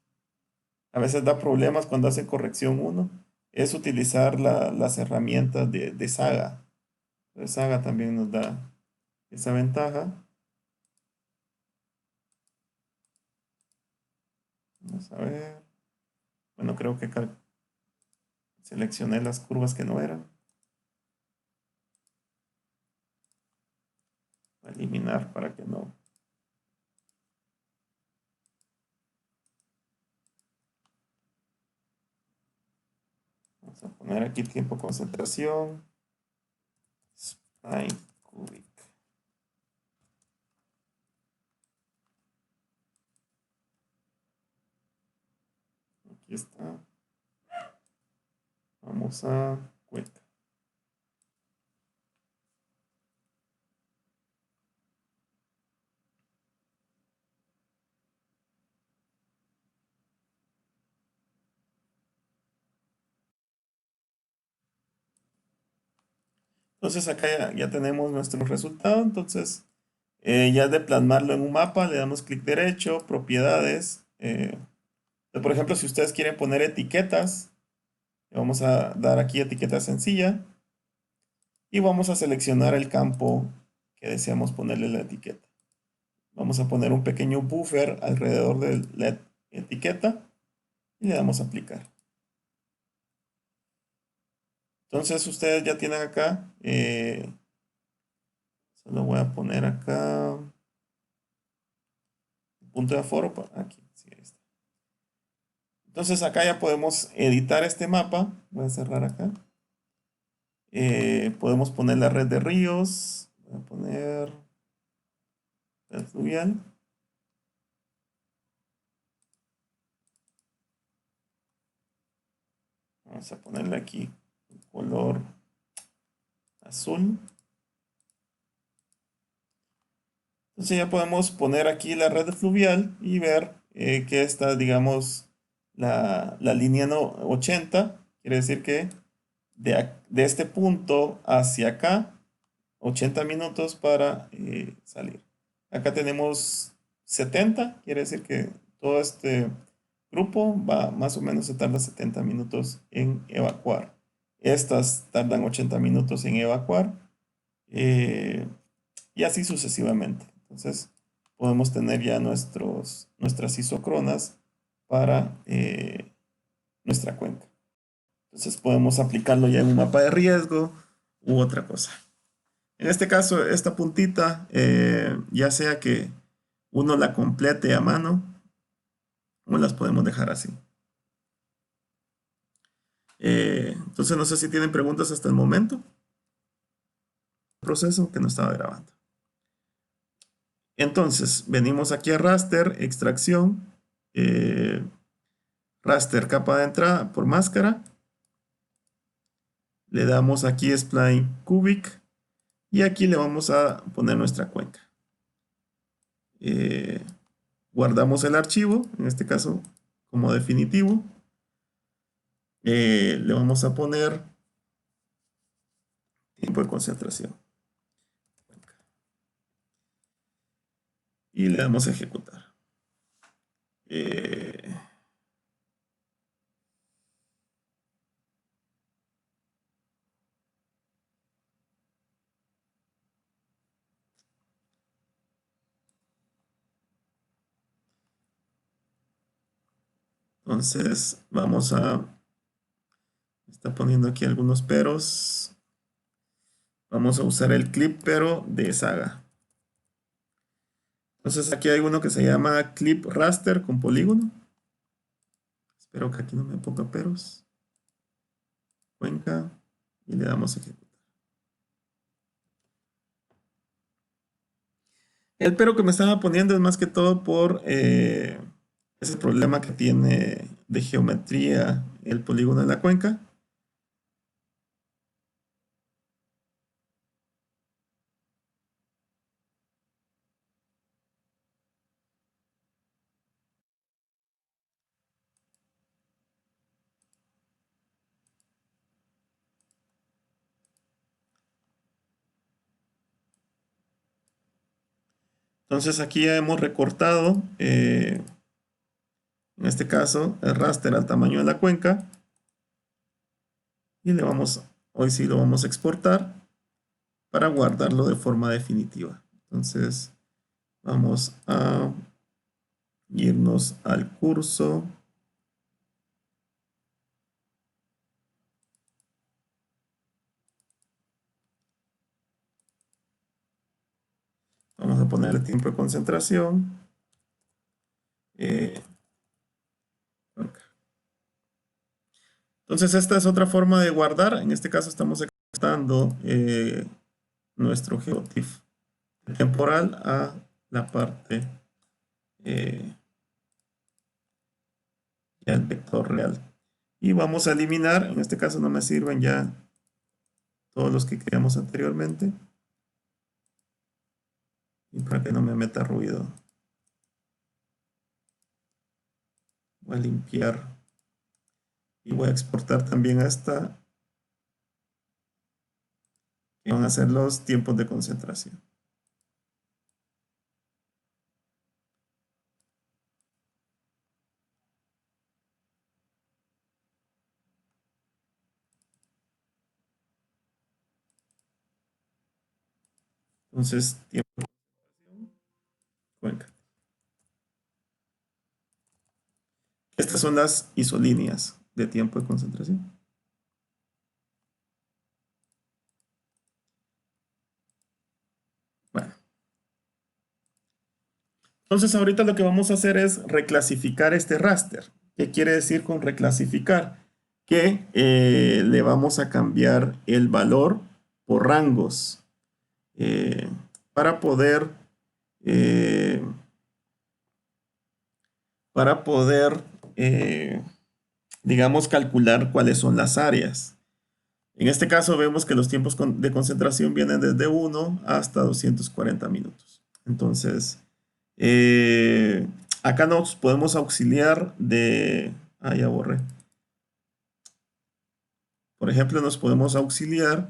S1: a veces da problemas cuando hace corrección uno, es utilizar las herramientas de Saga. Saga también nos da esa ventaja. Vamos a ver. Bueno, creo que seleccioné las curvas que no eran. Voy a eliminar para que no. Vamos a poner aquí tiempo de concentración. Spline cubic. Aquí está. Vamos a cuenca. Entonces acá ya tenemos nuestro resultado. Entonces, ya de plasmarlo en un mapa, le damos clic derecho, propiedades. Por ejemplo, si ustedes quieren poner etiquetas, le vamos a dar aquí etiqueta sencilla y vamos a seleccionar el campo que deseamos ponerle la etiqueta. Vamos a poner un pequeño buffer alrededor de la etiqueta y le damos a aplicar. Entonces ustedes ya tienen acá, solo voy a poner acá punto de aforo, aquí, sí, ahí está. Entonces acá ya podemos editar este mapa, voy a cerrar acá. Podemos poner la red de ríos, voy a poner red fluvial. Vamos a ponerle aquí color azul. Entonces ya podemos poner aquí la red fluvial y ver que está, digamos, la línea 80. Quiere decir que de este punto hacia acá, 80 minutos para salir. Acá tenemos 70, quiere decir que todo este grupo va más o menos se tarda 70 minutos en evacuar. Estas tardan 80 minutos en evacuar eh, y así sucesivamente. Entonces podemos tener ya nuestras isocronas para nuestra cuenca. Entonces podemos aplicarlo ya en un mapa de riesgo u otra cosa. En este caso, esta puntita, ya sea que uno la complete a mano o las podemos dejar así. Entonces no sé si tienen preguntas hasta el momento. proceso que no estaba grabando. Entonces, venimos aquí a raster, extracción, raster capa de entrada por máscara. Le damos aquí spline cubic y aquí le vamos a poner nuestra cuenca. Guardamos el archivo, en este caso como definitivo. Le vamos a poner tiempo de concentración. Y le damos a ejecutar. Entonces vamos a... Está poniendo aquí algunos peros. Vamos a usar el clip pero de Saga. Entonces aquí hay uno que se llama clip raster con polígono. Espero que aquí no me ponga peros. Cuenca y le damos a ejecutar. El pero que me estaba poniendo es más que todo por ese problema que tiene de geometría el polígono de la cuenca. Entonces aquí ya hemos recortado, en este caso, el raster al tamaño de la cuenca. Y hoy sí lo vamos a exportar para guardarlo de forma definitiva. Entonces vamos a irnos al curso. Vamos a ponerle tiempo de concentración. Entonces esta es otra forma de guardar. En este caso estamos exportando nuestro GeoTIFF temporal a la parte ya el vector real. Y vamos a eliminar, en este caso no me sirven ya todos los que creamos anteriormente. Y para que no me meta ruido, voy a limpiar y voy a exportar también a esta, que van a ser los tiempos de concentración. Entonces, tiempo de concentración, cuenca. Estas son las isolíneas de tiempo de concentración. Bueno. Entonces ahorita lo que vamos a hacer es reclasificar este raster. ¿Qué quiere decir con reclasificar? Que le vamos a cambiar el valor por rangos eh, para poder eh, para poder digamos calcular cuáles son las áreas. En este caso vemos que los tiempos de concentración vienen desde 1 hasta 240 minutos. Entonces, acá nos podemos auxiliar de... Ah, ya borré. Por ejemplo, nos podemos auxiliar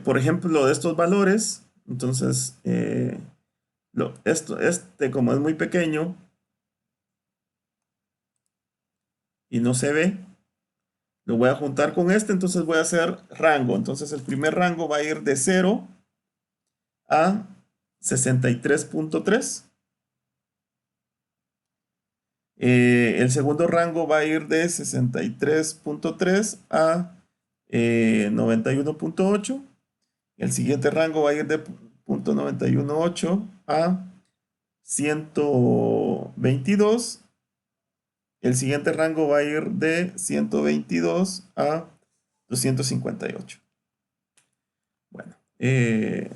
S1: por ejemplo, de estos valores. Entonces, este como es muy pequeño y no se ve, lo voy a juntar con este, entonces voy a hacer rango. Entonces el primer rango va a ir de 0 a 63.3. El segundo rango va a ir de 63.3 a 91.8. El siguiente rango va a ir de .918 a 122. El siguiente rango va a ir de 122 a 258. Bueno, y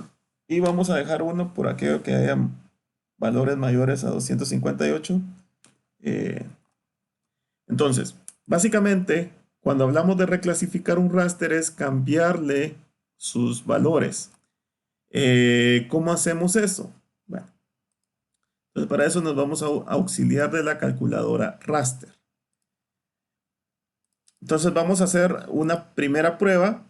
S1: vamos a dejar uno por aquello que haya valores mayores a 258. Entonces, básicamente, cuando hablamos de reclasificar un raster es cambiarle sus valores. ¿Cómo hacemos eso? Bueno, entonces para eso nos vamos a auxiliar de la calculadora raster. Entonces vamos a hacer una primera prueba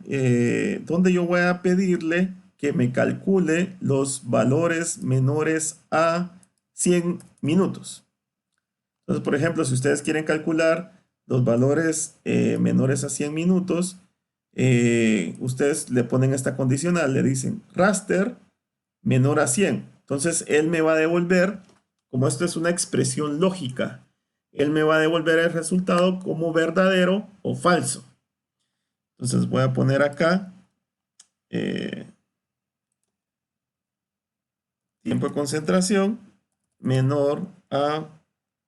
S1: donde yo voy a pedirle que me calcule los valores menores a 100 minutos. Entonces, por ejemplo, si ustedes quieren calcular los valores menores a 100 minutos, ustedes le ponen esta condicional, le dicen raster menor a 100. Entonces, él me va a devolver, como esto es una expresión lógica, él me va a devolver el resultado como verdadero o falso. Entonces, voy a poner acá tiempo de concentración menor a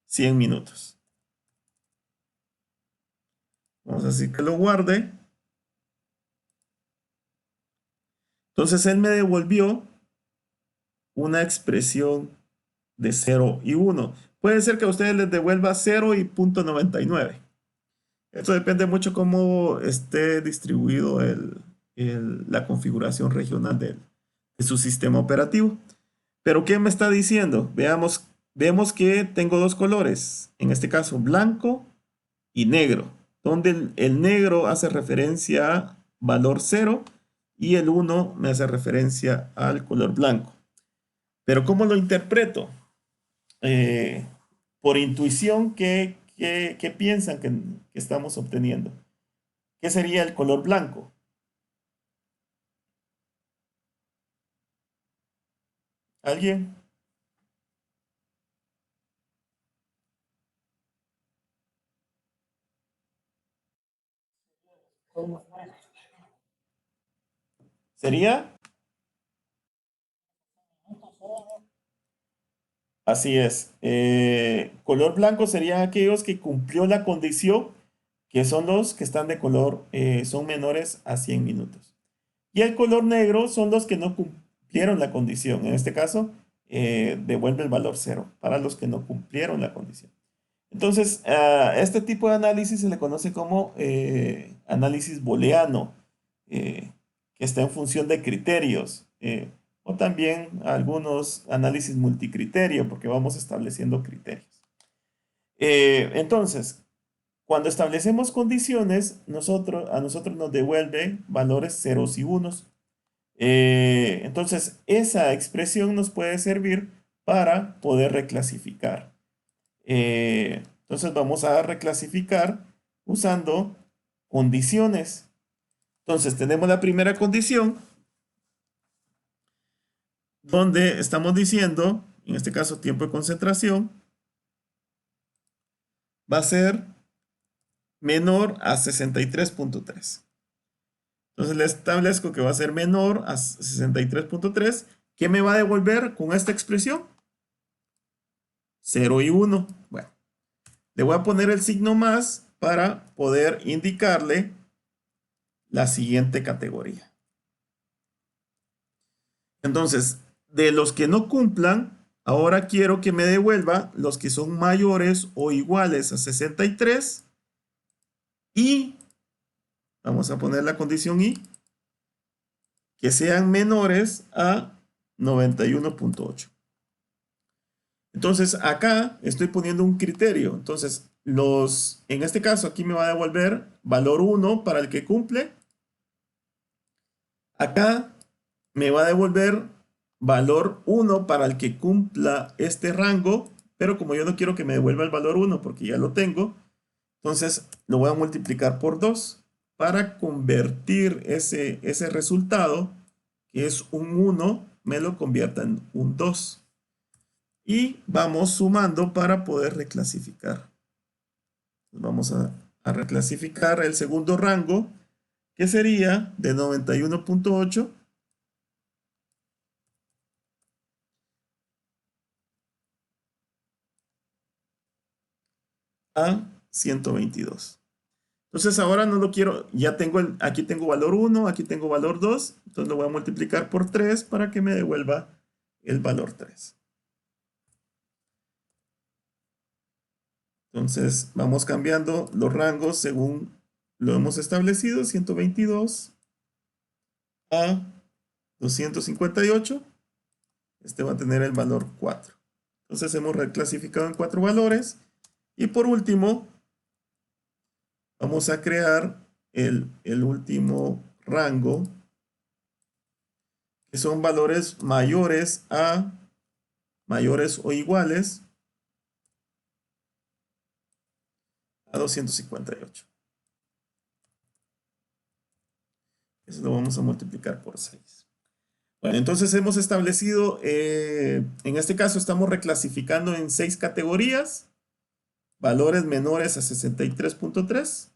S1: 100 minutos. Vamos a decir que lo guarde. Entonces él me devolvió una expresión de 0 y 1. Puede ser que a ustedes les devuelva 0 y .99. Esto depende mucho cómo esté distribuido la configuración regional de su sistema operativo. Pero ¿qué me está diciendo? Vemos que tengo dos colores. En este caso, blanco y negro. Donde el negro hace referencia a valor 0 y el 1 me hace referencia al color blanco. Pero ¿cómo lo interpreto? Por intuición, ¿qué piensan que estamos obteniendo? ¿Qué sería el color blanco? ¿Alguien? ¿Sería? Así es. Color blanco serían aquellos que cumplió la condición, que son los que están de color, son menores a 100 minutos. Y el color negro son los que no cumplieron la condición. En este caso, devuelve el valor 0 para los que no cumplieron la condición. Entonces, a este tipo de análisis se le conoce como análisis booleano, que está en función de criterios, o también algunos análisis multicriterio, porque vamos estableciendo criterios. Entonces, cuando establecemos condiciones, a nosotros nos devuelve valores ceros y unos. Entonces, esa expresión nos puede servir para poder reclasificar. Entonces, vamos a reclasificar usando condiciones. Entonces, tenemos la primera condición donde estamos diciendo, en este caso, tiempo de concentración va a ser menor a 63.3. Entonces le establezco que va a ser menor a 63.3. ¿Qué me va a devolver con esta expresión? 0 y 1. Bueno, le voy a poner el signo más para poder indicarle la siguiente categoría. Entonces, de los que no cumplan, ahora quiero que me devuelva los que son mayores o iguales a 63 y vamos a poner la condición y que sean menores a 91.8. Entonces acá estoy poniendo un criterio. Entonces en este caso aquí me va a devolver valor 1 para el que cumple. Acá me va a devolver valor 1 para el que cumpla este rango, pero como yo no quiero que me devuelva el valor 1 porque ya lo tengo, entonces lo voy a multiplicar por 2 para convertir ese resultado, que es un 1, me lo convierta en un 2. y vamos sumando para poder reclasificar. Vamos a reclasificar el segundo rango, que sería de 91.8 a 122. Entonces ahora no lo quiero, ya tengo aquí tengo valor 1, aquí tengo valor 2, entonces lo voy a multiplicar por 3 para que me devuelva el valor 3. Entonces vamos cambiando los rangos según lo hemos establecido, 122 a 258. Este va a tener el valor 4. Entonces hemos reclasificado en 4 valores. Y por último, vamos a crear el último rango, que son valores mayores o iguales a 258. Eso lo vamos a multiplicar por 6. Bueno, entonces hemos establecido, en este caso estamos reclasificando en 6 categorías: valores menores a 63.3,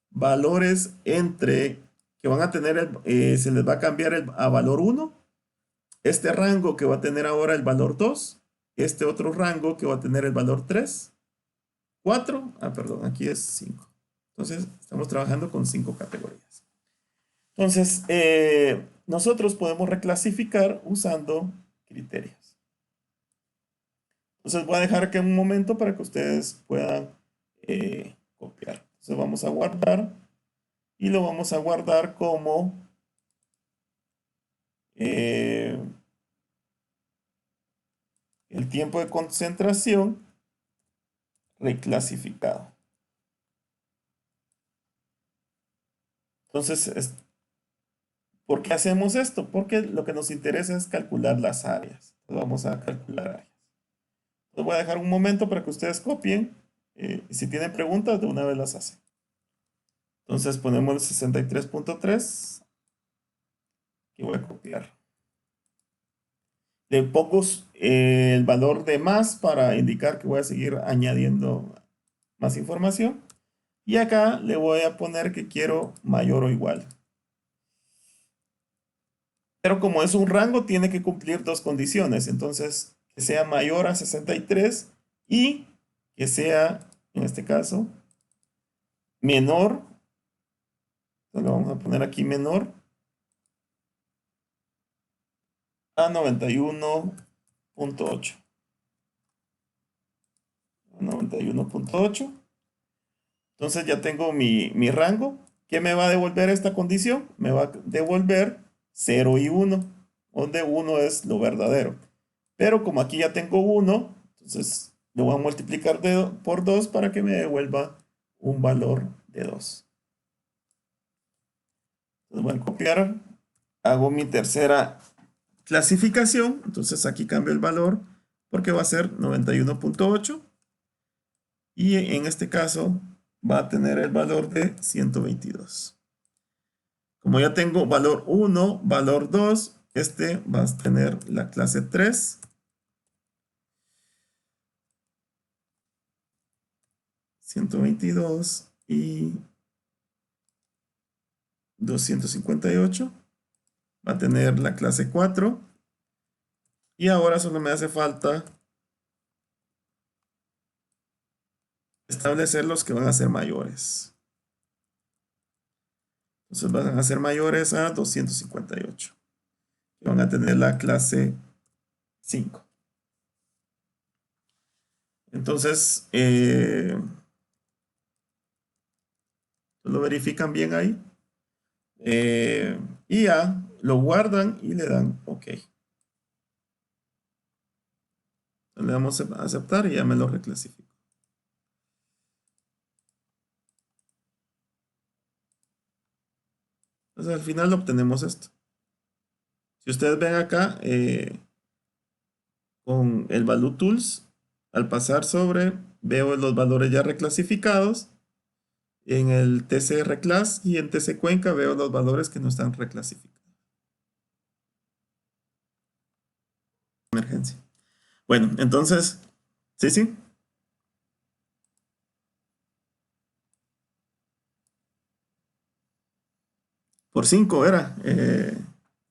S1: valores entre que van a tener, se les va a cambiar a valor 1, este rango que va a tener ahora el valor 2, este otro rango que va a tener el valor 3, 4, perdón, aquí es 5. Entonces estamos trabajando con 5 categorías. Entonces, nosotros podemos reclasificar usando criterios. Entonces voy a dejar aquí un momento para que ustedes puedan copiar. Entonces vamos a guardar y lo vamos a guardar como el tiempo de concentración reclasificado. Entonces, ¿por qué hacemos esto? Porque lo que nos interesa es calcular las áreas. Entonces vamos a calcular áreas. Entonces voy a dejar un momento para que ustedes copien. Y si tienen preguntas, de una vez las hacen. Entonces ponemos el 63.3 y voy a copiar. Le pongo el valor de más para indicar que voy a seguir añadiendo más información. Y acá le voy a poner que quiero mayor o igual. Pero como es un rango, tiene que cumplir 2 condiciones. Entonces, que sea mayor a 63 y que sea, en este caso, menor. Entonces, lo vamos a poner aquí menor a 91.8. 91.8. Entonces ya tengo mi rango. ¿Qué me va a devolver esta condición? Me va a devolver 0 y 1, donde 1 es lo verdadero. Pero como aquí ya tengo 1, entonces lo voy a multiplicar por 2 para que me devuelva un valor de 2. Entonces voy a copiar, hago mi tercera clasificación, entonces aquí cambio el valor porque va a ser 91.8 y en este caso va a tener el valor de 122. Como ya tengo valor 1, valor 2, este va a tener la clase 3. 122 y 258. Va a tener la clase 4. Y ahora solo me hace falta establecer los que van a ser mayores. Entonces van a ser mayores a 258. Y van a tener la clase 5. Entonces, lo verifican bien ahí. Y ya lo guardan y le dan OK. Le damos a aceptar y ya me lo reclasifico. Entonces al final obtenemos esto. Si ustedes ven acá, con el Value Tools, al pasar sobre, veo los valores ya reclasificados. En el TCR Class y en TC Cuenca veo los valores que no están reclasificados. Emergencia. Bueno, entonces, sí, sí, por 5 era.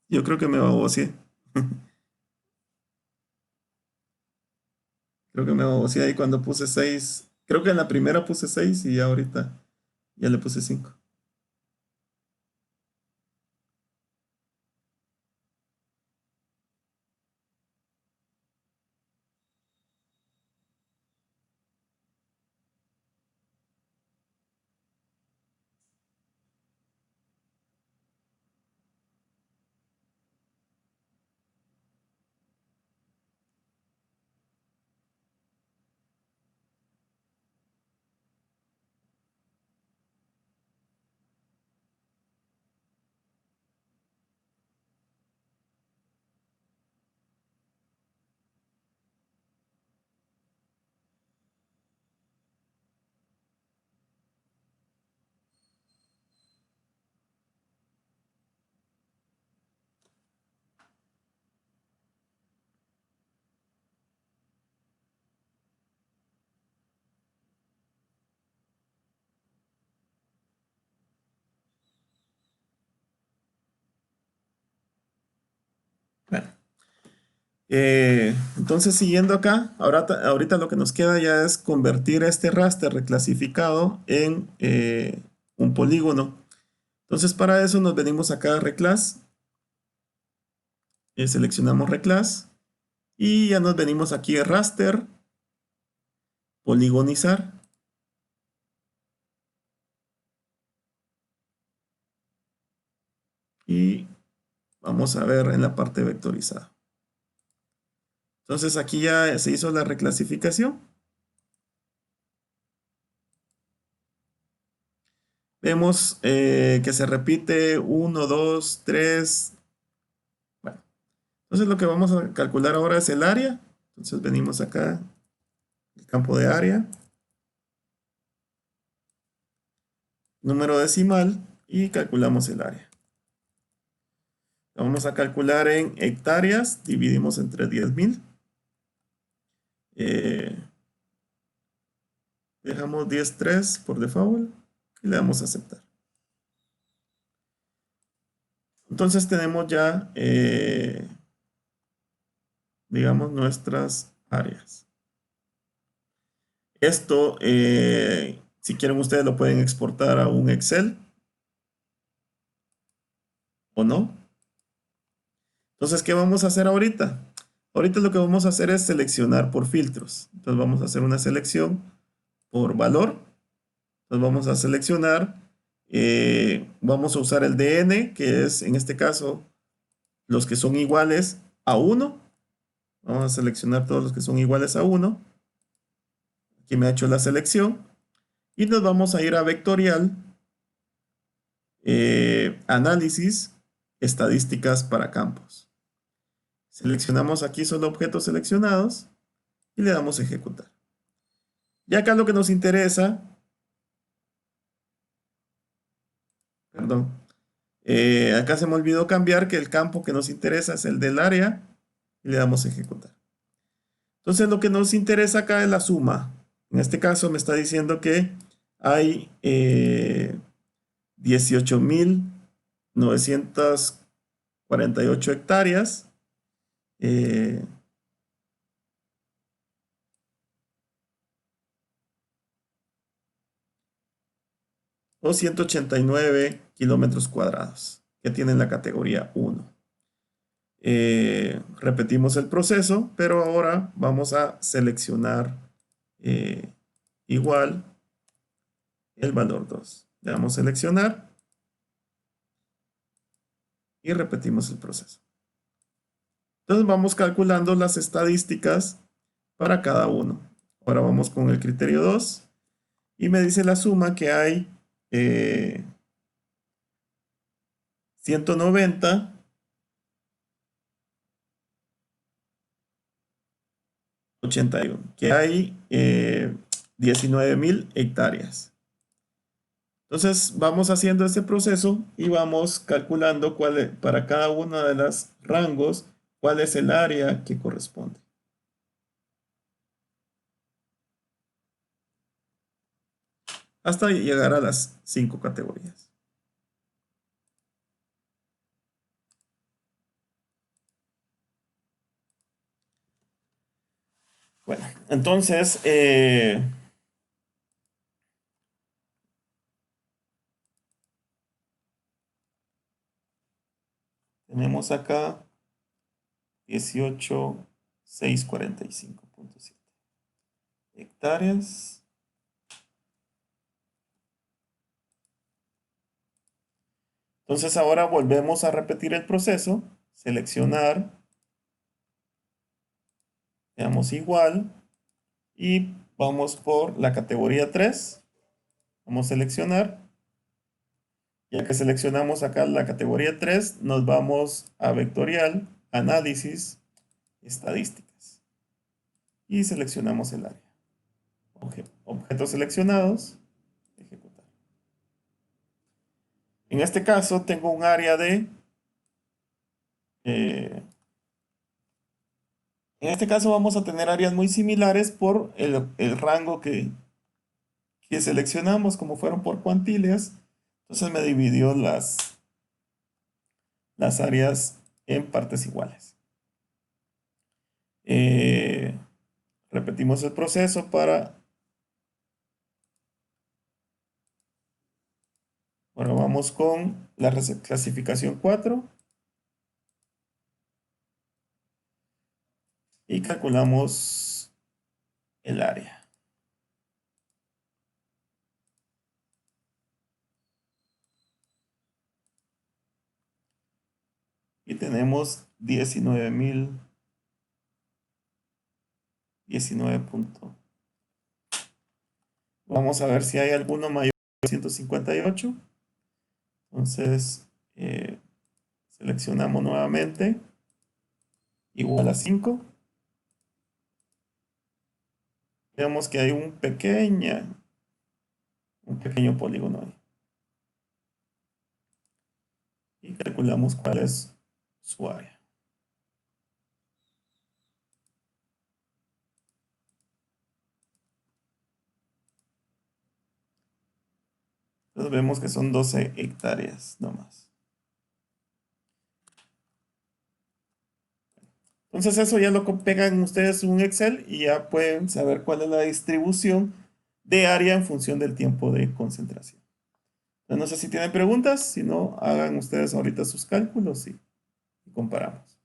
S1: Yo creo que me babocié. Creo que me babocié ahí cuando puse 6. Creo que en la primera puse 6 y ya ahorita ya le puse 5. Bueno, entonces siguiendo acá, ahorita lo que nos queda ya es convertir este raster reclasificado en un polígono. Entonces para eso nos venimos acá a Reclass, seleccionamos Reclass y ya nos venimos aquí a Raster, poligonizar. Y vamos a ver en la parte vectorizada. Entonces aquí ya se hizo la reclasificación. Vemos que se repite 1, 2, 3. Bueno, entonces lo que vamos a calcular ahora es el área. Entonces venimos acá, el campo de área, número decimal y calculamos el área. Lo vamos a calcular en hectáreas, dividimos entre 10.000. Dejamos 10.3 por default y le damos a aceptar. Entonces tenemos ya, digamos, nuestras áreas. Esto, si quieren ustedes lo pueden exportar a un Excel o no. Entonces, ¿qué vamos a hacer ahorita? Ahorita lo que vamos a hacer es seleccionar por filtros. Entonces vamos a hacer una selección por valor. Entonces vamos a seleccionar, vamos a usar el DN, que es en este caso los que son iguales a 1. Vamos a seleccionar todos los que son iguales a 1. Aquí me ha hecho la selección. Y nos vamos a ir a vectorial, análisis, estadísticas para campos. Seleccionamos aquí solo objetos seleccionados y le damos a ejecutar. Y acá lo que nos interesa, perdón, acá se me olvidó cambiar que el campo que nos interesa es el del área y le damos a ejecutar. Entonces lo que nos interesa acá es la suma. En este caso me está diciendo que hay 18.948 hectáreas. O 189 kilómetros cuadrados que tienen la categoría 1. Repetimos el proceso, pero ahora vamos a seleccionar igual el valor 2. Le damos a seleccionar y repetimos el proceso. Entonces vamos calculando las estadísticas para cada uno. Ahora vamos con el criterio 2 y me dice la suma que hay 190 81, que hay 19.000 hectáreas. Entonces vamos haciendo este proceso y vamos calculando para cada uno de los rangos cuál es el área que corresponde. hasta llegar a las 5 categorías. Bueno, entonces, tenemos acá 18,645,7 hectáreas. Entonces ahora volvemos a repetir el proceso, seleccionar, le damos igual y vamos por la categoría 3. Vamos a seleccionar. Ya que seleccionamos acá la categoría 3, nos vamos a vectorial, análisis, estadísticas y seleccionamos el área. Objetos seleccionados, ejecutar. En este caso tengo un área de... en este caso vamos a tener áreas muy similares por el rango que seleccionamos, como fueron por cuantiles. Entonces me dividió las áreas en partes iguales. Repetimos el proceso para... Bueno, vamos con la clasificación 4 y calculamos el área. Y tenemos 19 puntos. Vamos a ver si hay alguno mayor que 158. Entonces, seleccionamos nuevamente, igual a 5. Vemos que hay un pequeño polígono ahí. Y calculamos cuál es su área. Entonces vemos que son 12 hectáreas nomás. Entonces eso ya lo pegan ustedes en un Excel y ya pueden saber cuál es la distribución de área en función del tiempo de concentración. Entonces, no sé si tienen preguntas, si no, hagan ustedes ahorita sus cálculos y comparamos.